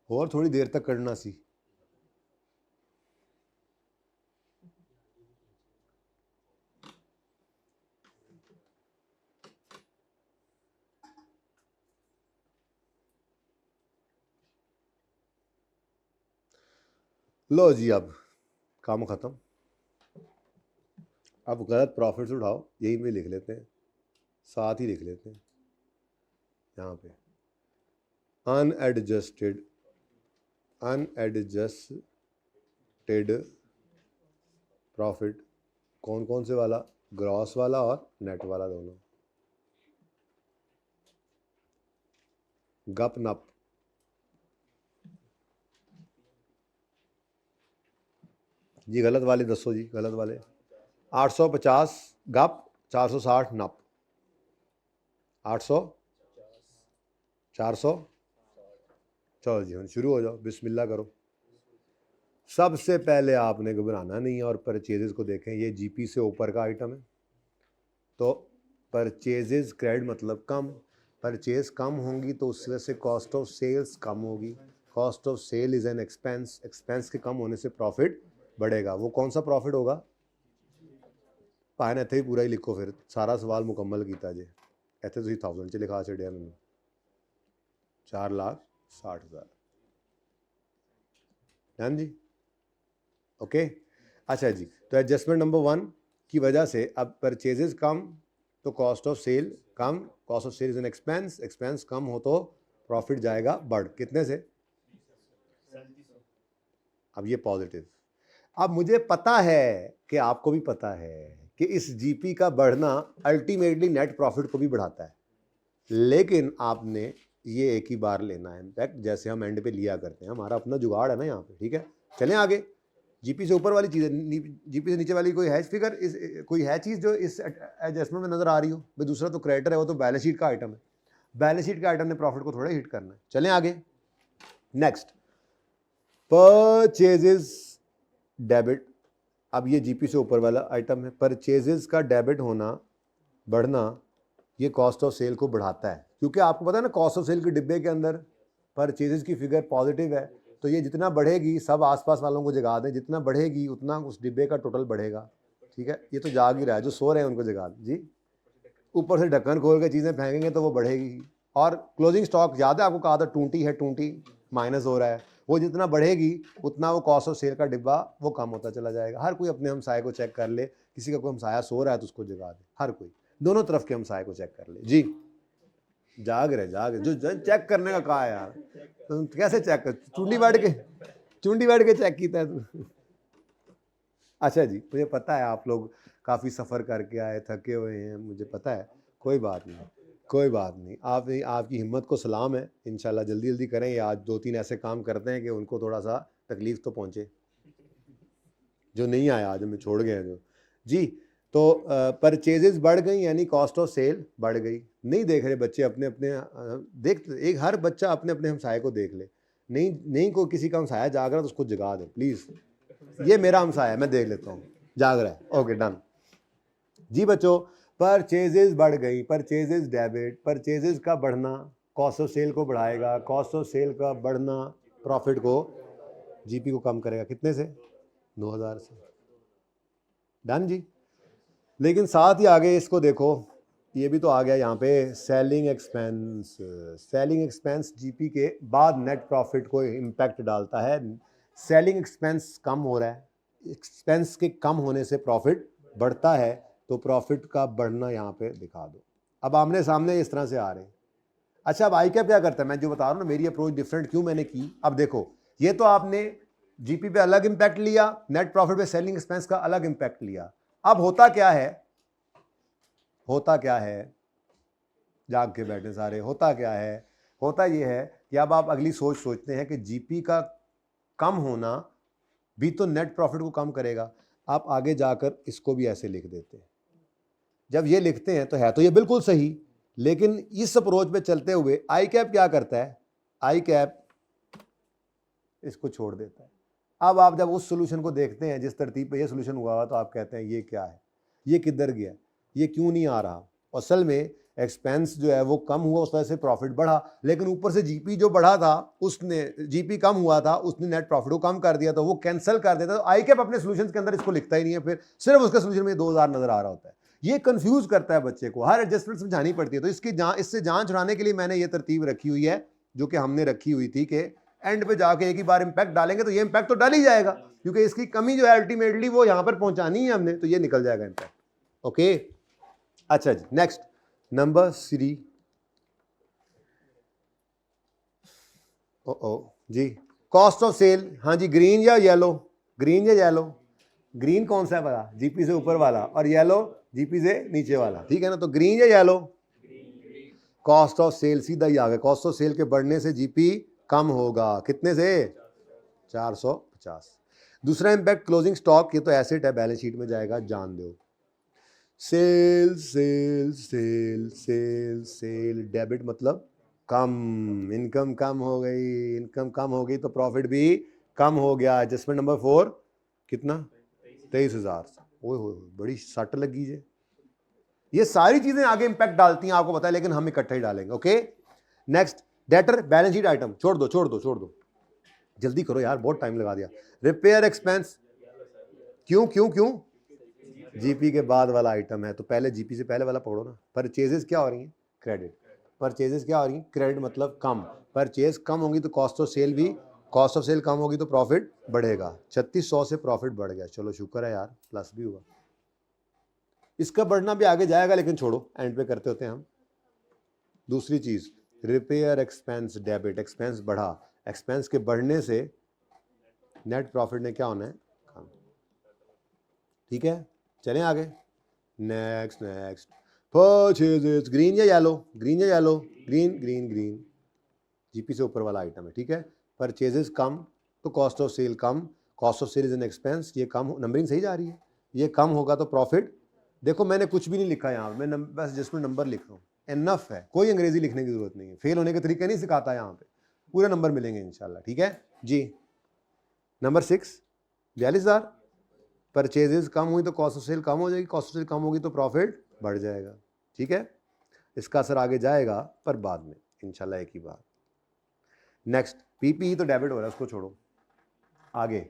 और थोड़ी देर तक करना सी, लो जी अब काम खत्म। अब गलत प्रॉफिट्स उठाओ, यही पे लिख लेते हैं, साथ ही लिख लेते हैं यहाँ पे, अनएडजस्टेड प्रॉफिट, कौन कौन से वाला, ग्रॉस वाला और नेट वाला दोनों। गप नप, जी गलत वाले दसो जी, गलत वाले 850 गप 460 नप 800 400। चलो जी हम शुरू हो जाओ, बिस्मिल्लाह करो। सबसे पहले आपने घबराना नहीं है और परचेजेस को देखें, ये जीपी से ऊपर का आइटम है तो परचेजेस क्रेडिट मतलब कम, परचेज कम होंगी तो उस वजह से कॉस्ट ऑफ सेल्स कम होगी। Cost of sale is an expense, expense के कम होने से प्रॉफिट बढ़ेगा। वो कौन सा प्रॉफिट होगा? भाई इतने ही पूरा ही लिखो, फिर सारा सवाल मुकम्मल किया जे। इतने तुम 1000 च लिखा छड़िया मैंने 4,60,000। हाँ जी ओके अच्छा जी। तो एडजस्टमेंट नंबर 1 की वजह से अब परचेजेस कम तो कॉस्ट ऑफ सेल कम, cost of sale is an expense, expense कम हो तो प्रॉफिट जाएगा बढ़, कितने से? अब ये पॉजिटिव। अब मुझे पता है कि आपको भी पता है कि इस जीपी का बढ़ना अल्टीमेटली नेट प्रॉफिट को भी बढ़ाता है, लेकिन आपने ये एक ही बार लेना है इम्पैक्ट, जैसे हम एंड पे लिया करते हैं। हमारा अपना जुगाड़ है ना यहाँ पे, ठीक है। चलें आगे। जीपी से ऊपर वाली चीज़ है, जीपी से नीचे वाली कोई है फिगर, इस कोई है चीज़ जो इस एडजस्टमेंट में नजर आ रही हो? भाई दूसरा तो क्रेडिटर है, वो तो बैलेंस शीट का आइटम है। बैलेंस शीट के आइटम ने प्रॉफिट को थोड़ा हिट करना है। चलें आगे। Next purchases debit. अब ये जीपी से ऊपर वाला आइटम है। परचेजेस का डेबिट होना बढ़ना ये कॉस्ट ऑफ सेल को बढ़ाता है, क्योंकि आपको पता है ना कॉस्ट ऑफ सेल के डिब्बे के अंदर परचेजेस की फिगर पॉजिटिव है, तो ये जितना बढ़ेगी सब आसपास वालों को जगा दें, जितना बढ़ेगी उतना उस डिब्बे का टोटल बढ़ेगा। ठीक है, ये तो जाग ही रहा है, जो सो रहे हैं उनको जगा दें जी। ऊपर से ढक्कन खोल के चीज़ें फेंकेंगे तो वो बढ़ेगी। और क्लोजिंग स्टॉक याद है आपको, कहा था टूटी है, टूटी माइनस हो रहा है, वो जितना बढ़ेगी उतना वो कॉस्ट ऑफ सेल का डिब्बा वो कम होता चला जाएगा। हर कोई अपने हमसाये को चेक कर ले, किसी का कोई हमसाया सो रहा है तो उसको जगा दे, हर कोई दोनों तरफ के हमसाये को चेक कर ले जी। जाग रहे जो चेक करने का कहा है यार, तो कैसे चेक कर? चुंडी बैठ के चेक किया है तू? अच्छा जी, मुझे पता है आप लोग काफ़ी सफ़र करके आए, थके हुए हैं, मुझे पता है, कोई बात नहीं, कोई बात नहीं। आप आपकी हिम्मत को सलाम है। इंशाल्लाह जल्दी जल्दी करें, या आज 2-3 ऐसे काम करते हैं कि उनको थोड़ा सा तकलीफ़ तो पहुँचे, जो नहीं आया आज हमें छोड़ गए जो जी। तो परचेजेस बढ़ गई यानी कॉस्ट ऑफ सेल बढ़ गई। नहीं देख रहे बच्चे अपने अपने देख, एक हर बच्चा अपने अपने हमसाये को देख ले। नहीं कोई किसी का हमसाया जाग रहा तो उसको जगा दे प्लीज़। ये मेरा हमसाया है, मैं देख लेता हूँ, जाग रहा है, ओके डन जी। बच्चों परचेजेस बढ़ गई, परचेजेस डेबिट, परचेजेस का बढ़ना कॉस्ट ऑफ सेल को बढ़ाएगा, कॉस्ट ऑफ सेल का बढ़ना प्रॉफिट को, जीपी को कम करेगा। कितने से? 2000 से। डन जी। लेकिन साथ ही आगे इसको देखो, ये भी तो आ गया यहाँ पे selling expense. Selling expense GP के बाद नेट प्रॉफिट को इम्पैक्ट डालता है। सेलिंग एक्सपेंस कम हो रहा है, एक्सपेंस के कम होने से प्रॉफिट बढ़ता है, तो प्रॉफिट का बढ़ना यहाँ पे दिखा दो। अब आमने सामने इस तरह से आ रहे हैं। अच्छा अब आई क्या करता है, मैं जो बता रहा हूँ ना, मेरी अप्रोच डिफरेंट क्यों मैंने की। अब देखो, ये तो आपने जीपी पे अलग इंपैक्ट लिया, नेट प्रॉफिट पे सेलिंग एक्सपेंस का अलग इंपैक्ट लिया। अब होता क्या है, जाग के बैठे सारे, होता क्या है? होता ये है कि अब आप अगली सोच सोचते हैं कि जीपी का कम होना भी तो नेट प्रॉफिट को कम करेगा। आप आगे जाकर इसको भी ऐसे लिख देते हैं। जब ये लिखते हैं तो है तो ये बिल्कुल सही, लेकिन इस अप्रोच पे चलते हुए आई कैप क्या करता है, आई कैप इसको छोड़ देता है। अब आप जब उस सोल्यूशन को देखते हैं जिस तरतीब पे ये सोल्यूशन हुआ तो आप कहते हैं ये क्या है, ये किधर गया, ये क्यों नहीं आ रहा। असल में एक्सपेंस जो है वो कम हुआ, उस वजह से प्रॉफिट बढ़ा, लेकिन ऊपर से जीपी जो बढ़ा था उसने, जीपी कम हुआ था उसने नेट प्रॉफिट को कम कर दिया, तो वो कैंसिल कर देता। तो आई कैप अपने सोल्यूशन के अंदर इसको लिखता ही नहीं है, फिर सिर्फ उसके सोल्यूशन में 2000 नजर आ रहा होता है। ये कंफ्यूज करता है बच्चे को, हर एडजस्टमेंट समझानी पड़ती है। तो इससे जान छुड़ाने के लिए मैंने ये तरतीब रखी हुई है, जो कि हमने रखी हुई थी कि एंड पे जाके एक ही बार इंपैक्ट डालेंगे तो ये इंपैक्ट तो डाल ही जाएगा, क्योंकि इसकी कमी जो है अल्टीमेटली वो यहां पर पहुंचानी है हमने, तो ये निकल जाएगा इंपैक्ट। ओके अच्छा जी, नेक्स्ट नंबर 3। जी कॉस्ट ऑफ सेल, हाँ जी, ग्रीन या येलो, ग्रीन या येलो, ग्रीन कौन सा है पता, जीपी से ऊपर वाला, और येलो जीपी से नीचे वाला, ठीक है ना। तो ग्रीन या येलो, कॉस्ट ऑफ सेल सीधा ही आ गया। कॉस्ट ऑफ सेल के बढ़ने से जीपी कम होगा, कितने से? 450। दूसरा इम्पैक्ट क्लोजिंग स्टॉक, ये तो एसेट है, बैलेंस शीट में जाएगा, जान दो। Sale sale sale sale sale, debit मतलब कम, इनकम कम हो गई, इनकम कम हो गई तो प्रॉफिट भी कम हो गया। एडजस्टमेंट नंबर 4 कितना, 23,000। ओए हो, बड़ी सट लगी है। ये सारी चीजें आगे इंपैक्ट डालती हैं, आपको पता है, लेकिन हम इकट्ठा ही डालेंगे। Okay, next debtor, balance sheet item, छोड़ दो छोड़ दो छोड़ दो, जल्दी करो यार, बहुत टाइम लगा दिया। रिपेयर एक्सपेंस, क्यों क्यों क्यों, जीपी के बाद वाला आइटम है तो पहले जीपी से पहले वाला पकड़ो ना। परचेजेस क्या हो रही हैं, क्रेडिट। परचेजेस क्या हो रही हैं, क्रेडिट मतलब कम। परचेज कम होगी तो कॉस्ट ऑफ सेल भी, कॉस्ट ऑफ सेल कम होगी तो प्रॉफिट बढ़ेगा। 3600 से प्रॉफिट बढ़ गया, चलो शुक्र है यार, प्लस भी हुआ। इसका बढ़ना भी आगे जाएगा, लेकिन छोड़ो, एंड पे करते होते हैं हम। दूसरी चीज, रिपेयर एक्सपेंस डेबिट, एक्सपेंस बढ़ा, एक्सपेंस के बढ़ने से नेट प्रॉफिट ने क्या होना है, कम। ठीक है, चलें आगे। नेक्स्ट नेक्स्ट, परचेजेस, ग्रीन या येलो, ग्रीन या yellow, green green green, GP से ऊपर वाला आइटम है। ठीक है, परचेजेस कम तो कॉस्ट ऑफ सेल कम, cost of sale is an expense, ये कम, नंबरिंग सही जा रही है, ये कम होगा तो प्रॉफिट। देखो मैंने कुछ भी नहीं लिखा यहाँ, मैं बस जिसमें नंबर लिख रहा हूँ, इनफ है, कोई अंग्रेजी लिखने की जरूरत नहीं है, फेल होने के तरीके नहीं सिखाता यहाँ पे, पूरे नंबर मिलेंगे इंशाल्लाह। ठीक है जी, नंबर 6, 42,000। परचेजेस कम हुई तो कॉस्ट ऑफ सेल कम हो जाएगी, कॉस्ट ऑफ सेल कम होगी तो प्रॉफिट बढ़ जाएगा। ठीक है, इसका असर आगे जाएगा पर बाद में इंशाल्लाह, एक ही बात। नेक्स्ट, पीपी तो डेबिट हो रहा है, उसको छोड़ो। आगे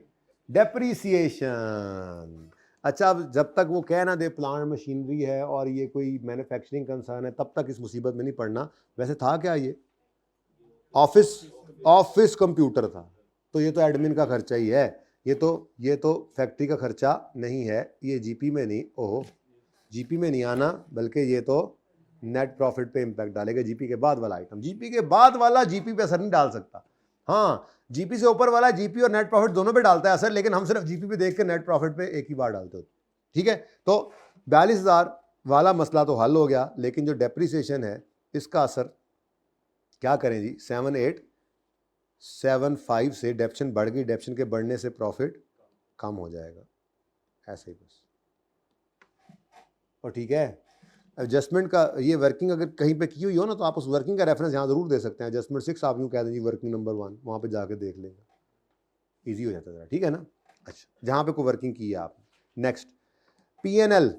डेप्रीसिएशन। अच्छा, अब जब तक वो कह ना दे प्लांट मशीनरी है और ये कोई मैन्युफैक्चरिंग कंसर्न है, तब तक इस मुसीबत में नहीं पड़ना। वैसे था क्या ये, ऑफिस कंप्यूटर था, तो ये तो एडमिन का खर्चा ही है, ये तो फैक्ट्री का खर्चा नहीं है, ये जीपी में नहीं, ओहो जीपी में नहीं आना, बल्कि ये तो नेट प्रॉफिट पे इंपैक्ट डालेगा। जीपी के बाद वाला आइटम, जीपी के बाद वाला जीपी पे असर नहीं डाल सकता। हाँ, जीपी से ऊपर वाला जीपी और नेट प्रॉफिट दोनों पे डालता है असर, लेकिन हम सिर्फ जीपी पे देख के नेट प्रॉफिट पे एक ही बार डालते होते। ठीक है, तो 42,000 वाला मसला तो हल हो गया, लेकिन जो डेप्रीसिएशन है इसका असर क्या करें जी। 7875 से डेप्शन बढ़ गई, डेप्शन के बढ़ने से प्रॉफिट कम हो जाएगा, ऐसे ही बस। और ठीक है, एडजस्टमेंट का ये वर्किंग अगर कहीं पे की हुई हो ना, तो आप उस वर्किंग का रेफरेंस यहाँ जरूर दे सकते हैं। एडजस्टमेंट 6 आप यूँ कह दें जी, वर्किंग नंबर 1, वहाँ पे जाके देख लेंगे, ईजी हो जाता है, ठीक है ना। अच्छा, जहाँ पे कोई वर्किंग की है आपने। Next, PNL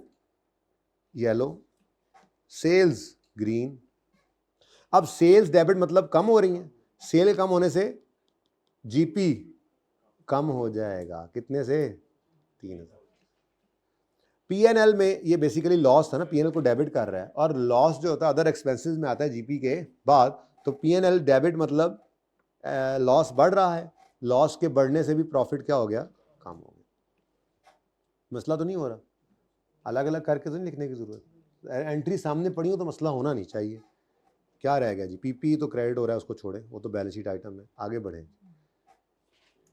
yellow, sales green. अब सेल्स डेबिट मतलब कम हो रही हैं, सेल कम होने से जीपी कम हो जाएगा, कितने से, 3,000। PNL में ये बेसिकली लॉस था ना, PNL को डेबिट कर रहा है, और लॉस जो होता है अदर एक्सपेंसेस में आता है जीपी के बाद, तो PNL डेबिट मतलब लॉस बढ़ रहा है, लॉस के बढ़ने से भी प्रॉफिट क्या हो गया, कम हो गया। मसला तो नहीं हो रहा, अलग अलग करके तो नहीं लिखने की जरूरत, एंट्री सामने पड़ी हो तो मसला होना नहीं चाहिए। क्या रह गया जी, पीपी तो क्रेडिट हो रहा है, उसको छोड़े, वो तो बैलेंस शीट आइटम है, आगे बढ़े।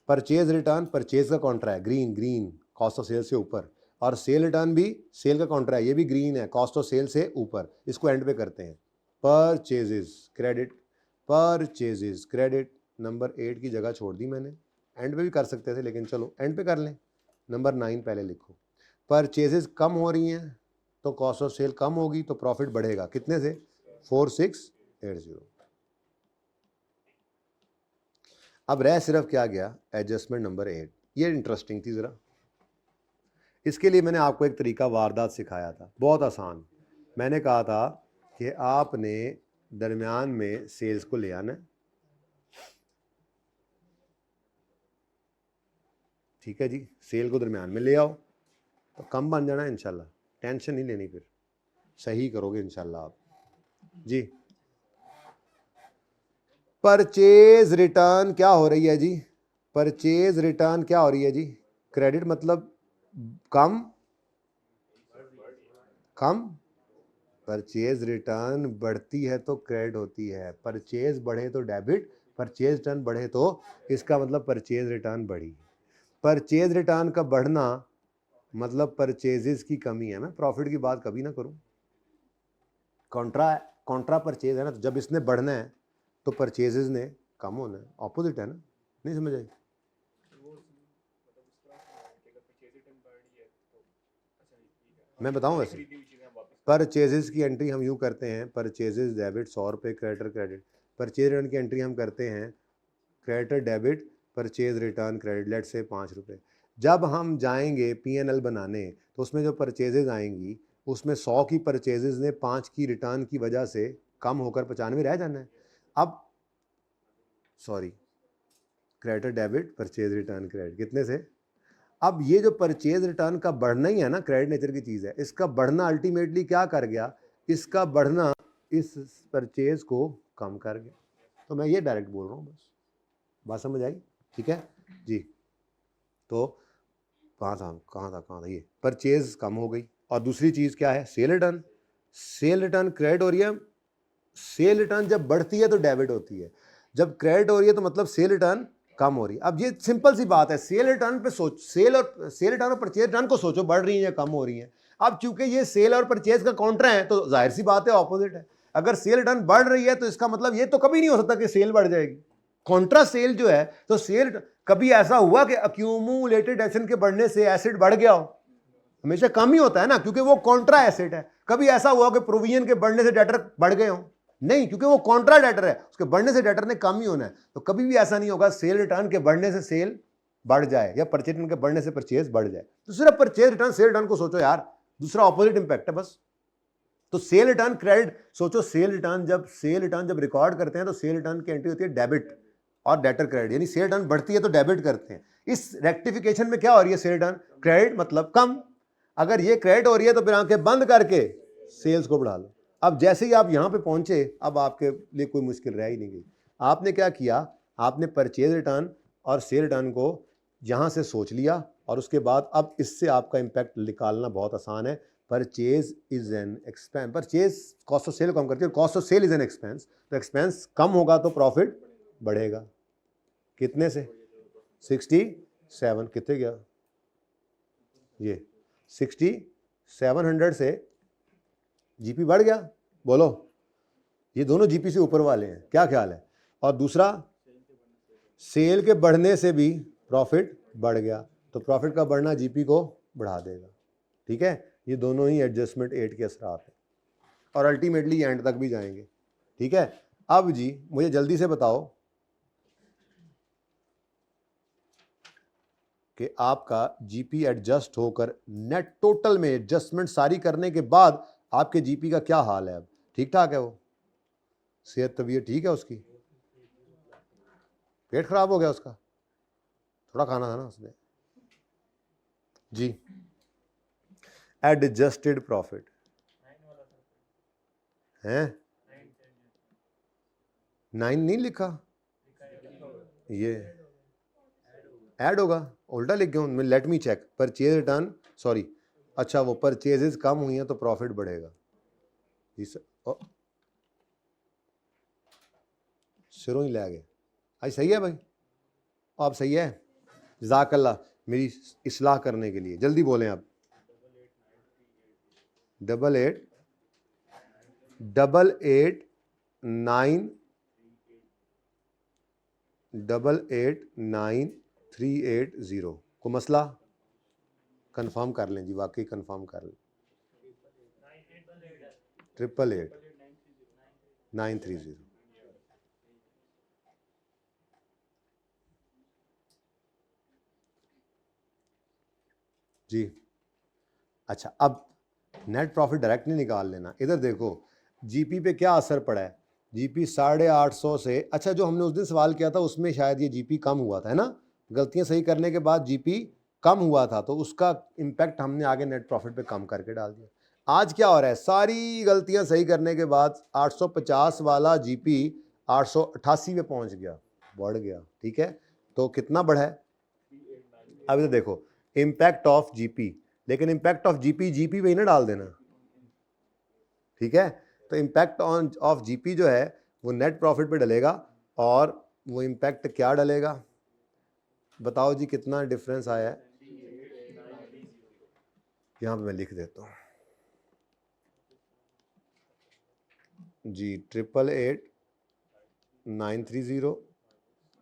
परचेज रिटर्न, परचेज का कॉन्ट्रा है, green green, cost of sale से ऊपर, और सेल रिटर्न भी सेल का कॉन्ट्रा है, ये भी ग्रीन है, कॉस्ट ऑफ सेल से ऊपर। इसको एंड पे करते हैं, purchases credit, purchases credit. Number 8 की जगह छोड़ दी मैंने, एंड पे भी कर सकते थे, लेकिन चलो एंड पे कर लें। नंबर 9 पहले लिखो, परचेजेस कम हो रही हैं तो कॉस्ट ऑफ सेल कम होगी तो प्रॉफिट बढ़ेगा, कितने से, 4680। अब रह सिर्फ क्या गया, एडजस्टमेंट नंबर 8। ये इंटरेस्टिंग थी ज़रा, इसके लिए मैंने आपको एक तरीका वारदात सिखाया था, बहुत आसान। मैंने कहा था कि आपने दरमियान में सेल्स को ले आना है, ठीक है जी, सेल को दरमियान में ले आओ तो कम बन जाना है इंशाल्लाह, टेंशन नहीं लेनी, फिर सही करोगे इंशाल्लाह आप जी। परचेज रिटर्न क्या हो रही है जी, परचेज रिटर्न क्या हो रही है जी, क्रेडिट मतलब कम, कम, परचेज रिटर्न बढ़ती है तो क्रेडिट होती है, परचेज बढ़े तो डेबिट, परचेज रिटर्न बढ़े तो, इसका मतलब परचेज रिटर्न बढ़ी। परचेज रिटर्न का बढ़ना मतलब परचेजेस की कमी है। मैं प्रॉफिट की बात कभी ना करूं, कॉन्ट्रा परचेज है ना, तो जब इसने बढ़ना है तो परचेजेस ने कम होना है, ऑपोजिट है ना, नहीं समझ आई। मैं बताऊं वैसे परचेजेस की एंट्री हम यूँ करते हैं, परचेजेस डेबिट 100 रुपये, क्रेडिटर क्रेडिट। परचेज रिटर्न की एंट्री हम करते हैं creditor debit, purchase return credit, let's say 5 रुपये। जब हम जाएंगे P&L बनाने तो उसमें जो परचेजेज आएंगी उसमें 100 की परचेजेज ने 5 की रिटर्न की वजह से कम होकर 95 रह जाना है। अब sorry, creditor debit purchase return credit कितने से, अब ये जो परचेज रिटर्न का बढ़ना ही है ना, क्रेडिट नेचर की चीज़ है, इसका बढ़ना अल्टीमेटली क्या कर गया, इसका बढ़ना इस परचेज को कम कर गया। तो मैं ये डायरेक्ट बोल रहा हूँ, बस बात समझ आई? ठीक है जी। तो कहाँ था ये, परचेज कम हो गई। और दूसरी चीज़ क्या है, cell return. Cell return credit हो रही है, सेल रिटर्न जब बढ़ती है तो डेबिट होती है, जब क्रेडिट हो रही है तो मतलब सेल रिटर्न कम हो रही है। अब ये सिंपल सी बात है, सेल रिटर्न पे सोच, सेल रिटर्न और परचेज रिटर्न को सोचो, बढ़ रही है या कम हो रही है। अब चूंकि ये सेल और परचेज का काउंटर है तो जाहिर सी बात है ऑपोजिट है। अगर सेल रिटर्न बढ़ रही है तो इसका मतलब ये तो कभी नहीं हो सकता कि सेल बढ़ जाएगी, कॉन्ट्रा सेल जो है। तो सेल, कभी ऐसा हुआ कि अक्यूमुलेटेड एक्शन के बढ़ने से एसेट बढ़ गया हो? हमेशा कम ही होता है ना, क्योंकि वो कॉन्ट्रा एसेट है। कभी ऐसा हुआ कि प्रोविजन के बढ़ने से डेटर बढ़ गए हो? नहीं, क्योंकि वो कॉन्ट्रा डेटर है, उसके बढ़ने से डेटर ने कम ही होना है। तो कभी भी ऐसा नहीं होगा सेल रिटर्न के बढ़ने से सेल बढ़ जाए या परचेज रिटर्न के बढ़ने से परचेज बढ़ जाए। तो सिर्फ परचेज रिटर्न सेल रिटर्न को सोचो यार, दूसरा ऑपोजिट इंपैक्ट है बस। तो सेल रिटर्न क्रेडिट सोचो, सेल रिटर्न जब रिकॉर्ड करते हैं तो सेल रिटर्न की एंट्री होती है डेबिट और डेटर क्रेडिट, यानी सेल रिटर्न बढ़ती है तो डेबिट करते हैं। इस रेक्टिफिकेशन में क्या हो रही है, सेल रिटर्न क्रेडिट मतलब कम। अगर ये क्रेडिट हो रही है तो फिर आंखें बंद करके सेल्स को बढ़ा लो। अब जैसे ही आप यहां पे पहुंचे, अब आपके लिए कोई मुश्किल रह ही नहीं गई। आपने क्या किया, आपने परचेज रिटर्न और सेल रिटर्न को यहां से सोच लिया, और उसके बाद अब इससे आपका इंपैक्ट निकालना बहुत आसान है। Purchase is an expense, purchase cost of sale कम करती है, cost of sale is an expense, तो एक्सपेंस कम होगा तो प्रॉफिट बढ़ेगा। कितने से, 67, कितने गया ये, 6700 से जीपी बढ़ गया, बोलो। ये दोनों जीपी से ऊपर वाले हैं, क्या ख्याल है? और दूसरा, सेल के बढ़ने से भी प्रॉफिट बढ़ गया, तो प्रॉफिट का बढ़ना जीपी को बढ़ा देगा। ठीक है, ये दोनों ही एडजस्टमेंट 8 के असरात हैं, और अल्टीमेटली एंड तक भी जाएंगे। ठीक है, अब जी मुझे जल्दी से बताओ कि आपका जीपी एडजस्ट होकर नेट टोटल में एडजस्टमेंट सारी करने के बाद आपके जीपी का क्या हाल है? अब ठीक ठाक है वो, सेहत तबीयत ठीक है उसकी, पेट खराब हो गया उसका, थोड़ा खाना था ना उसने जी। एडजस्टेड प्रॉफिट है, 9 नहीं लिखा, ये ऐड होगा, उल्टा लिख गया हूँ। Let me check, purchase return, sorry, अच्छा वो परचेजेस कम हुई हैं तो प्रॉफिट बढ़ेगा जी सर, सिरों ही ले गए। आज सही है भाई, आप सही है, जज़ाकल्लाह मेरी इस्लाह करने के लिए। जल्दी बोलें आप, 8889 को मसला कंफर्म कर लें जी, वाकई कंफर्म कर लें, 888930 जी। अच्छा, अब नेट प्रॉफिट डायरेक्ट नहीं निकाल लेना, इधर देखो जीपी पे क्या असर पड़ा है। जीपी 850 से, अच्छा जो हमने उस दिन सवाल किया था उसमें शायद ये जीपी कम हुआ था, है ना, गलतियां सही करने के बाद जीपी कम हुआ था, तो उसका इम्पैक्ट हमने आगे नेट प्रॉफिट पे कम करके डाल दिया। आज क्या हो रहा है, सारी गलतियां सही करने के बाद 850 वाला जीपी 888 पे पहुंच गया, बढ़ गया। ठीक है, तो कितना बढ़ा है? अब इधर देखो, इम्पैक्ट ऑफ जीपी, लेकिन इम्पैक्ट ऑफ जीपी पे ही ना डाल देना। ठीक है, तो इम्पैक्ट ऑन ऑफ जीपी जो है वो नेट प्रॉफिट पे डलेगा, और वो इम्पैक्ट क्या डलेगा बताओ जी, कितना डिफरेंस आया है? यहाँ पे मैं लिख देता हूँ जी, 888930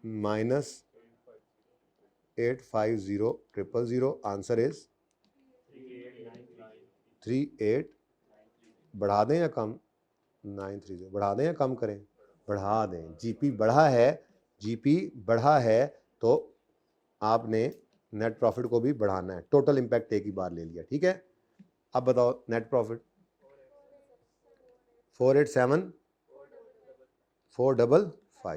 माइनस 850000, आंसर इज 38, बढ़ा दें या कम, 930, बढ़ा दें या कम करें, बढ़ा दें। जीपी बढ़ा है, जीपी बढ़ा है तो आपने नेट प्रॉफिट को भी बढ़ाना है। टोटल इंपैक्ट एक ही बार ले लिया, ठीक है। अब बताओ नेट प्रॉफिट 487 4 डबल